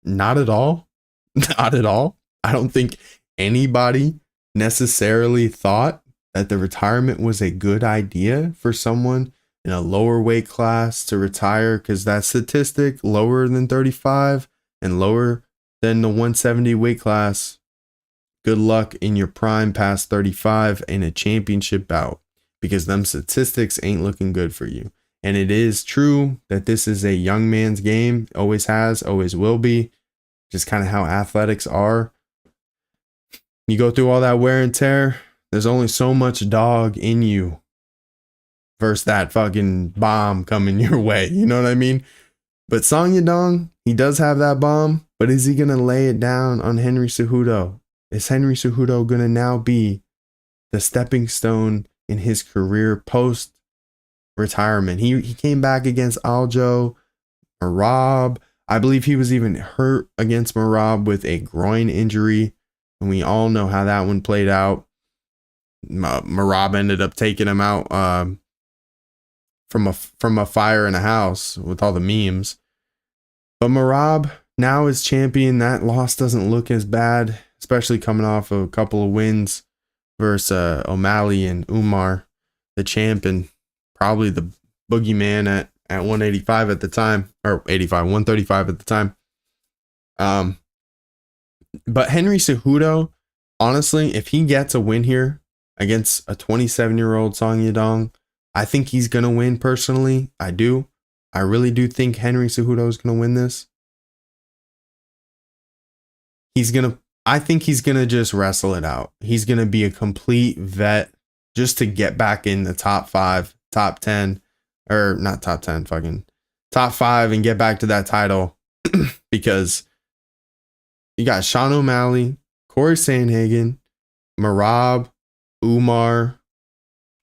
[SPEAKER 1] Not at all. Not at all. I don't think anybody necessarily thought that the retirement was a good idea for someone in a lower weight class to retire, because that statistic, lower than 35 and lower than the 170 weight class, good luck in your prime past 35 in a championship bout, because them statistics ain't looking good for you. And it is true that this is a young man's game. Always has, always will be. Just kind of how athletics are. You go through all that wear and tear, there's only so much dog in you versus that fucking bomb coming your way. You know what I mean? But Song Yadong, he does have that bomb, but is he going to lay it down on Henry Cejudo? Is Henry Cejudo going to now be the stepping stone in his career post-retirement? He came back against Aljo, Merab. I believe he was even hurt against Merab with a groin injury. And we all know how that one played out. Merab ended up taking him out from a fire in a house with all the memes. But Merab now is champion. That loss doesn't look as bad, especially coming off of a couple of wins versus O'Malley and Umar, the champ, and probably the boogeyman at 185 at the time, or 135 at the time. But Henry Cejudo, honestly, if he gets a win here against a 27-year-old Song Yadong, I think he's going to win personally. I do. I really do think Henry Cejudo is going to win this. I think he's going to just wrestle it out. He's going to be a complete vet just to get back in the top 5, top 10, or not top 10, fucking top 5 and get back to that title because you got Sean O'Malley, Corey Sandhagen, Merab, Umar,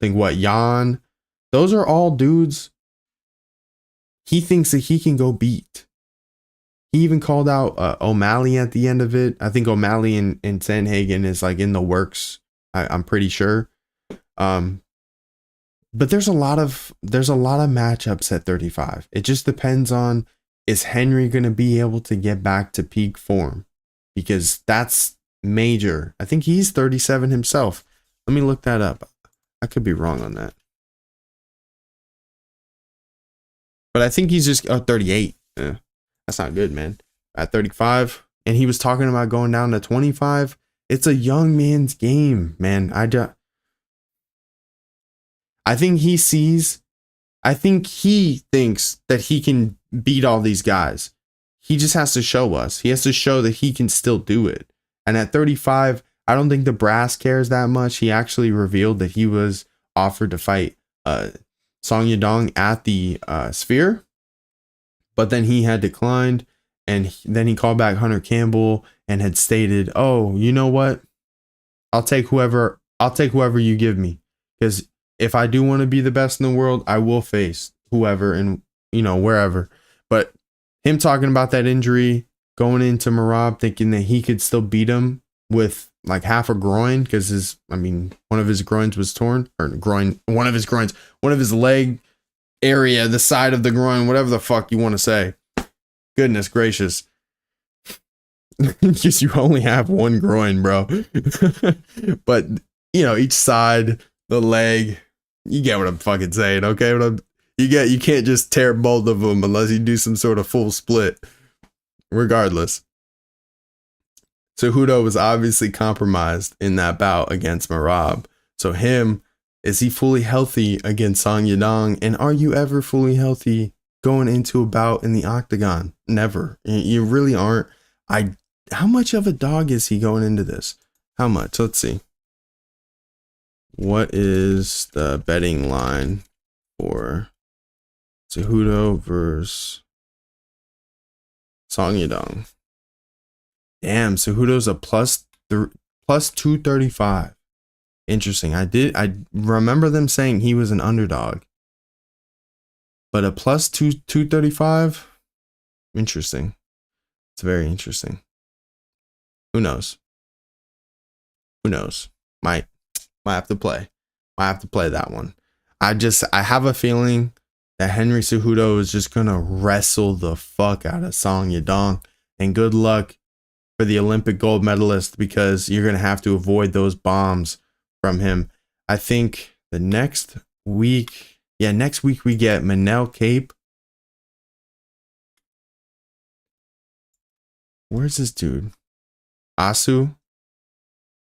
[SPEAKER 1] I think Jan. Those are all dudes he thinks that he can go beat. He even called out O'Malley at the end of it. I think O'Malley and Sandhagen is like in the works. I'm pretty sure. But there's a lot of matchups at 35. It just depends on, is Henry going to be able to get back to peak form? Because that's major. I think he's 37 himself. Let me look that up. I could be wrong on that. But I think he's just 38. That's not good, man. At 35. And he was talking about going down to 25. It's a young man's game, man. I think he thinks that he can beat all these guys. He just has to show us. He has to show that he can still do it. And at 35, I don't think the brass cares that much. He actually revealed that he was offered to fight Song Yadong at the Sphere. But then he had declined. And then he called back Hunter Campbell and had stated, "Oh, you know what? I'll take whoever you give me. Because if I do want to be the best in the world, I will face whoever and, wherever." But him talking about that injury, going into Merab, thinking that he could still beat him with like half a groin, because one of his groins was torn, or one of his leg area, the side of the groin, whatever the fuck you want to say. Goodness gracious. Because you only have one groin, bro. But, each side, the leg, you get what I'm fucking saying, okay? You can't just tear both of them unless you do some sort of full split. Regardless. Cejudo was obviously compromised in that bout against Merab. So is he fully healthy against Song Yadong? And are you ever fully healthy going into a bout in the octagon? Never. You really aren't. How much of a dog is he going into this? How much? Let's see. What is the betting line for Cejudo versus Song Yadong? Damn, Cejudo's a plus 235. Interesting. I remember them saying he was an underdog. But a plus 235? Interesting. It's very interesting. Who knows? Might have to play. Might have to play that one. I have a feeling that Henry Cejudo is just gonna wrestle the fuck out of Song Yadong. And good luck for the Olympic gold medalist, because you're gonna have to avoid those bombs from him. I think the next week we get Manel Cape. Where's this dude? Asu?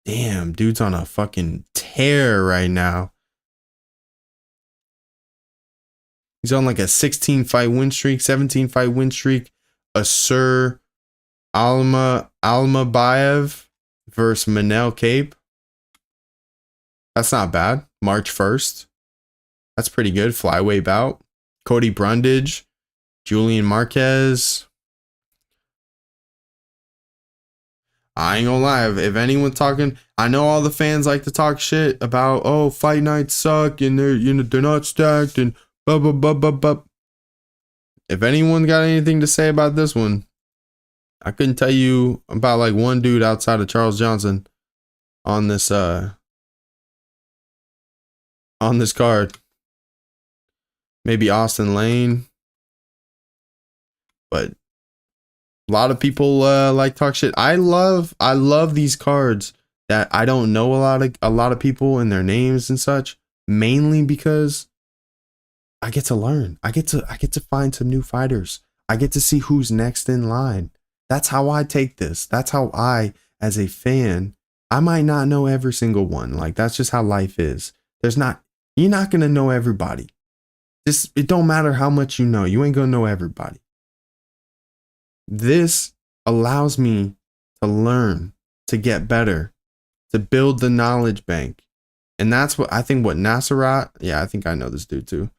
[SPEAKER 1] Damn, dude's on a fucking tear right now. He's on like a 16 fight win streak, 17 fight win streak. Asur Almabayev versus Manel Cape. That's not bad. March 1st. That's pretty good. Flyweight bout. Cody Brundage. Julian Marquez. I ain't gonna lie. If anyone's talking, I know all the fans like to talk shit about, oh, fight nights suck and they're not stacked and blah blah blah blah blah. If anyone got anything to say about this one, I couldn't tell you about like one dude outside of Charles Johnson on this card. Maybe Austin Lane, but a lot of people like talk shit. I love these cards that I don't know a lot of people and their names and such, mainly because I get to learn. I get to find some new fighters. I get to see who's next in line. That's how I take this. That's how I, as a fan, I might not know every single one. Like, that's just how life is. You're not gonna know everybody. It don't matter how much you know. You ain't gonna know everybody. This allows me to learn, to get better, to build the knowledge bank. And that's what I think Nasserat, yeah, I think I know this dude too.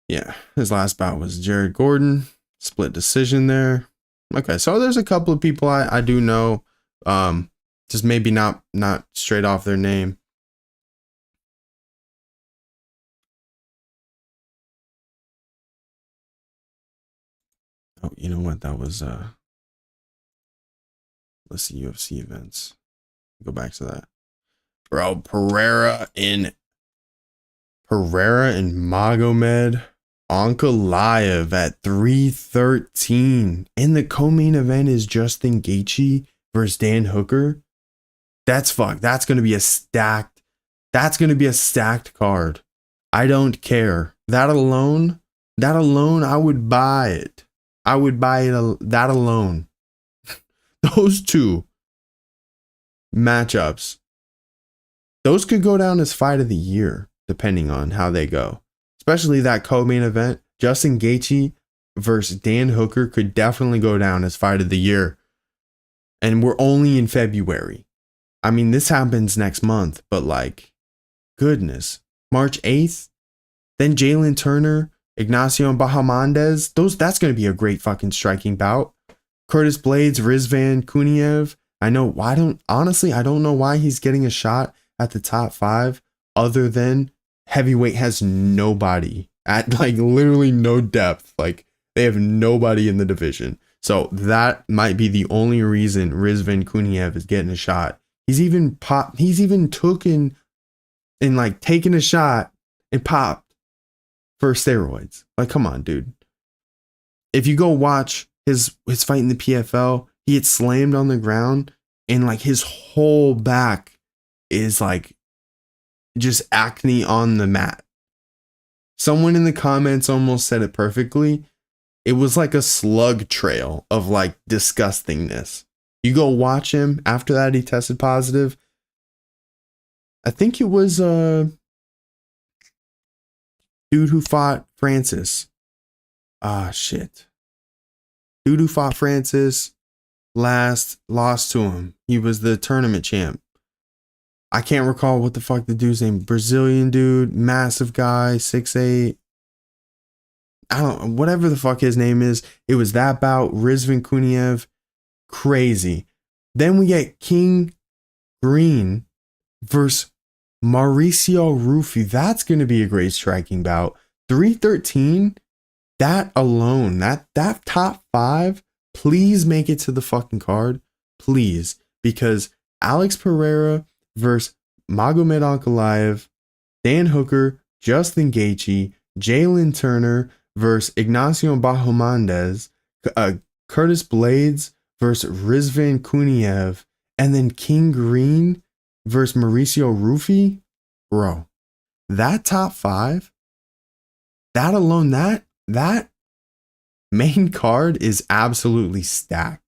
[SPEAKER 1] Yeah, his last bout was Jared Gordon. Split decision there. Okay, so there's a couple of people I do know. Just maybe not straight off their name. Oh, you know what? That was let's see, UFC events. Go back to that. Bro, Pereira and Magomed Ankalaev at 313. And the co-main event is Justin Gaethje versus Dan Hooker. That's fuck. That's gonna be a stacked. That's gonna be a stacked card. I don't care. That alone, I would buy it. I would buy it. That alone. Those two matchups. Those could go down as fight of the year, depending on how they go. Especially that co-main event. Justin Gaethje versus Dan Hooker could definitely go down as fight of the year. And we're only in February. I mean, this happens next month, but like, goodness. March 8th, then Jalen Turner, Ignacio Bahamondes. That's going to be a great fucking striking bout. Curtis Blades, Rizvan Kuniev. I don't know why he's getting a shot at the top 5 other than heavyweight has nobody at like literally no depth. Like they have nobody in the division. So that might be the only reason Rizvan Kuniev is getting a shot. He's even taken a shot and popped for steroids. Like, come on, dude. If you go watch his fight in the PFL, he gets slammed on the ground and like his whole back is like just acne on the mat. Someone in the comments almost said it perfectly. It was like a slug trail of like disgustingness. You go watch him. After that, he tested positive. I think it was a dude who fought Francis. Shit. Dude who fought Francis lost to him. He was the tournament champ. I can't recall what the fuck the dude's name. Brazilian dude, massive guy, 6'8". I don't know, whatever the fuck his name is. It was that bout. Rizvan Kuniev. Crazy. Then we get King Green versus Mauricio Rufy. That's going to be a great striking bout. 313. That alone, that top 5, please make it to the fucking card. Please. Because Alex Pereira versus Magomed Ankalaev, Dan Hooker, Justin Gaethje, Jalen Turner versus Ignacio Bahamondes, Curtis Blades versus Rizvan Kuniev, and then King Green versus Mauricio Rufy. Bro, that top 5, that alone, that main card is absolutely stacked.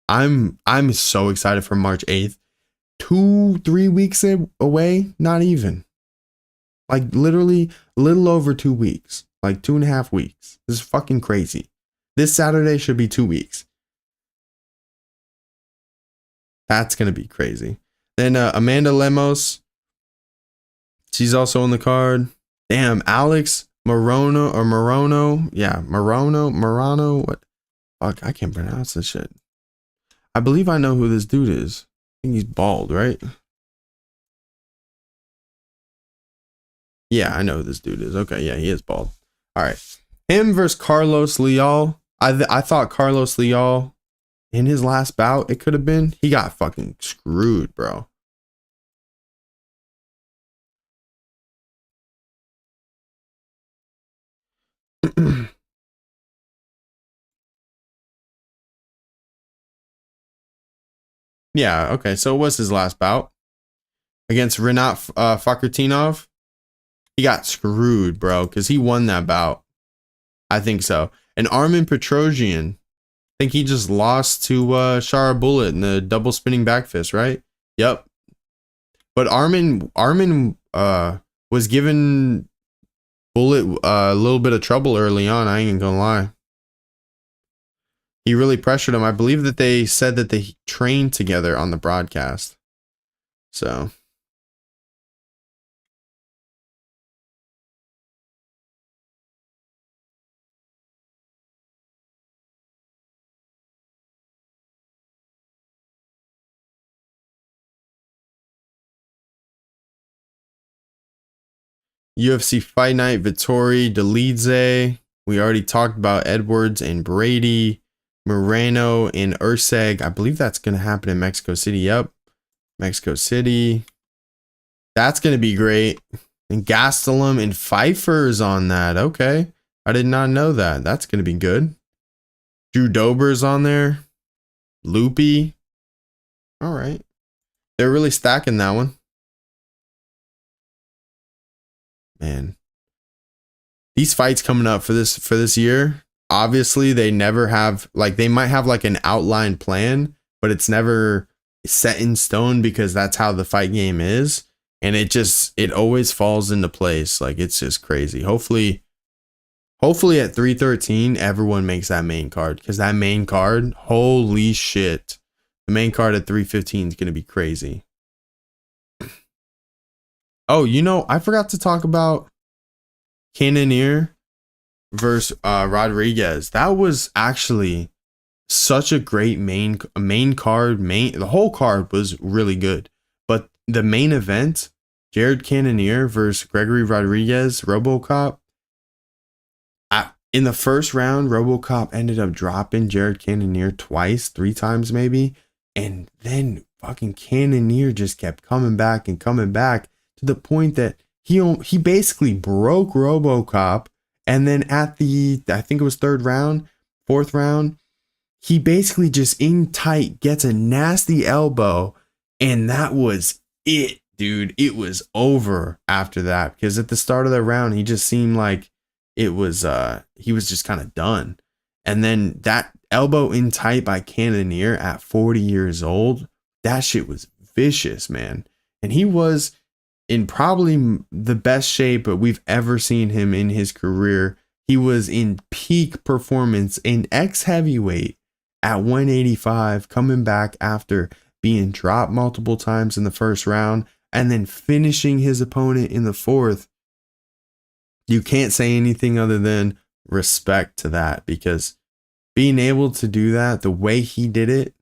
[SPEAKER 1] I'm so excited for March 8th. 2-3 weeks away, not even. Like literally a little over 2 weeks. Like 2.5 weeks. This is fucking crazy. This Saturday should be 2 weeks. That's going to be crazy. Then Amanda Lemos. She's also on the card. Damn, Alex Morono. Yeah, Morono. What? Fuck, I can't pronounce this shit. I believe I know who this dude is. I think he's bald, right? Yeah, I know who this dude is. Okay, yeah, he is bald. All right. Him versus Carlos Leal. I thought Carlos Leal in his last bout, it could have been. He got fucking screwed, bro. Yeah, okay. So it was his last bout against Renat Fakhretdinov. He got screwed, bro, because he won that bout. I think so. And Armin Petrosian, I think he just lost to Shara Bullet in the double spinning back fist, right? Yep. But Armin was giving Bullet a little bit of trouble early on. I ain't gonna lie. He really pressured him. I believe that they said that they trained together on the broadcast. So. UFC Fight Night, Vittori, Dolidze. We already talked about Edwards and Brady. Moreno and Urseg. I believe that's going to happen in Mexico City. Yep. Mexico City. That's going to be great. And Gastelum and Pfeiffer's on that. Okay. I did not know that. That's going to be good. Drew Dober's on there. Loopy. All right. They're really stacking that one. Man. These fights coming up for this year, obviously they never have, like, they might have like an outline plan, but it's never set in stone because that's how the fight game is. And it always falls into place. Like, it's just crazy. Hopefully at 313, everyone makes that main card, because that main card, holy shit. The main card at 315 is going to be crazy. Oh, I forgot to talk about Cannonier versus Rodriguez. That was actually such a great main card. The whole card was really good. But the main event, Jared Cannonier versus Gregory Rodriguez, RoboCop. In the first round, RoboCop ended up dropping Jared Cannonier three times maybe. And then fucking Cannonier just kept coming back to the point that he basically broke RoboCop. And then at I think it was fourth round, he basically just in tight gets a nasty elbow. And that was it, dude. It was over after that, because at the start of the round, he just seemed like he was just kind of done. And then that elbow in tight by Cannonier at 40 years old, that shit was vicious, man. And he was in probably the best shape we've ever seen him in his career. He was in peak performance in ex-heavyweight at 185, coming back after being dropped multiple times in the first round and then finishing his opponent in the fourth. You can't say anything other than respect to that, because being able to do that the way he did it,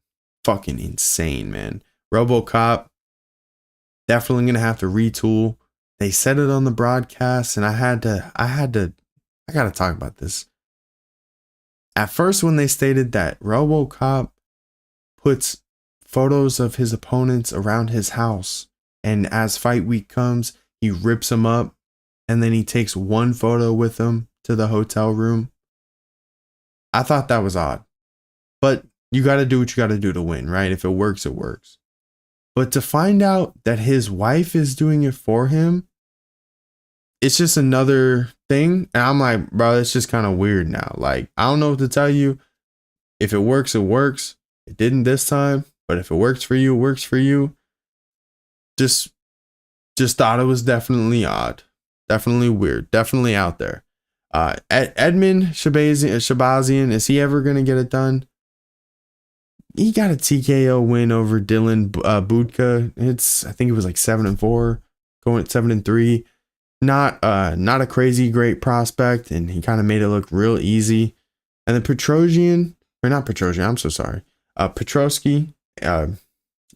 [SPEAKER 1] fucking insane, man. RoboCop definitely gonna have to retool. They said it on the broadcast, and I gotta talk about this. At first, when they stated that RoboCop puts photos of his opponents around his house, and as fight week comes, he rips them up, and then he takes one photo with them to the hotel room. I thought that was odd. But you got to do what you got to do to win, right? If it works, it works. But to find out that his wife is doing it for him, it's just another thing. And I'm like, bro, it's just kind of weird now. Like, I don't know what to tell you. If it works, it works. It didn't this time. But if it works for you, it works for you. Just thought it was definitely odd. Definitely weird. Definitely out there. Edmund Shabazian, is he ever going to get it done? He got a TKO win over Dylan Budka. I think it was like 7-4, going at 7-3. Not a crazy great prospect, and he kind of made it look real easy. And then Petrosyan, I'm so sorry. Petrosky,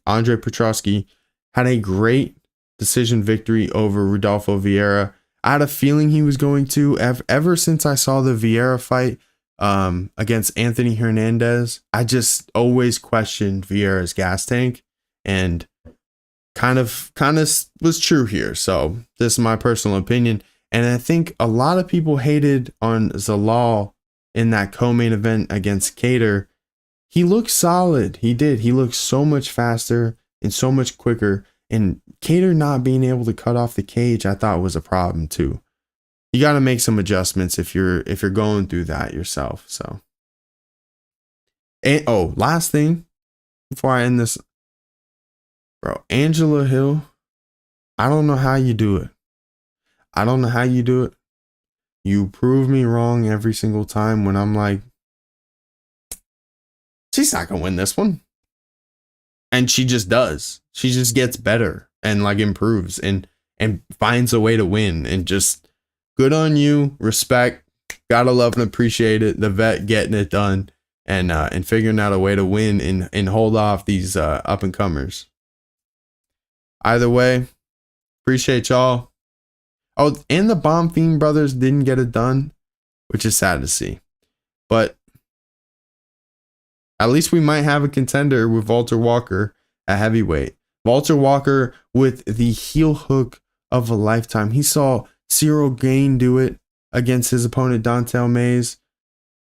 [SPEAKER 1] Andre Petrosky had a great decision victory over Rodolfo Vieira. I had a feeling he was going to. Ever since I saw the Vieira fight against Anthony Hernandez, I just always questioned Vieira's gas tank, and kind of was true here. So this is my personal opinion, and I think a lot of people hated on Zalal in that co-main event against Cater. He looked solid. He did. He looked so much faster and so much quicker. And Cater not being able to cut off the cage, I thought was a problem too. You got to make some adjustments if you're going through that yourself. So, and last thing before I end this, bro, Angela Hill, I don't know how you do it. You prove me wrong every single time when I'm like, she's not gonna win this one. And she just does. She just gets better and like improves and finds a way to win. And just good on you. Respect. Gotta love and appreciate it. The vet getting it done and figuring out a way to win and hold off these up and comers. Either way, appreciate y'all. Oh, and the Bonfim brothers didn't get it done, which is sad to see. But at least we might have a contender with Walter Walker at heavyweight. Walter Walker with the heel hook of a lifetime. He saw Cyril Gane do it against his opponent, Dontel Mays.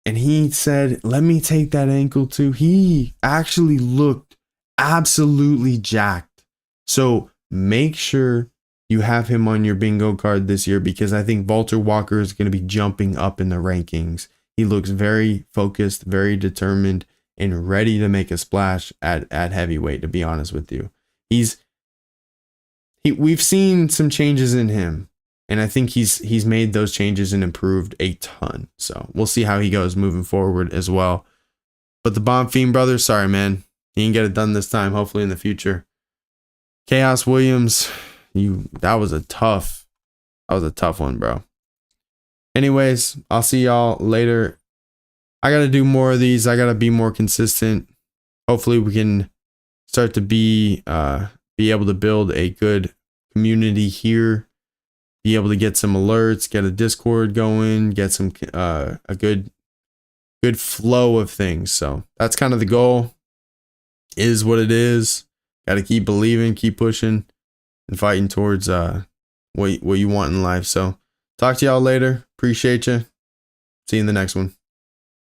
[SPEAKER 1] And he said, let me take that ankle too. He actually looked absolutely jacked So make sure you have him on your bingo card this year, because I think Walter Walker is going to be jumping up in the rankings. He looks very focused, very determined, and ready to make a splash at heavyweight, to be honest with you. We've seen some changes in him, and I think he's made those changes and improved a ton. So we'll see how he goes moving forward as well. But the Bomb Fiend brothers, sorry, man. He didn't get it done this time. Hopefully in the future. Chaos Williams, that was a tough one, bro. Anyways, I'll see y'all later. I got to do more of these. I got to be more consistent. Hopefully we can start to be able to build a good community here. Be able to get some alerts, get a Discord going, get some a good flow of things. So that's kind of the goal. Is what it is. Got to keep believing, keep pushing, and fighting towards what you want in life. So talk to y'all later. Appreciate you. See you in the next one.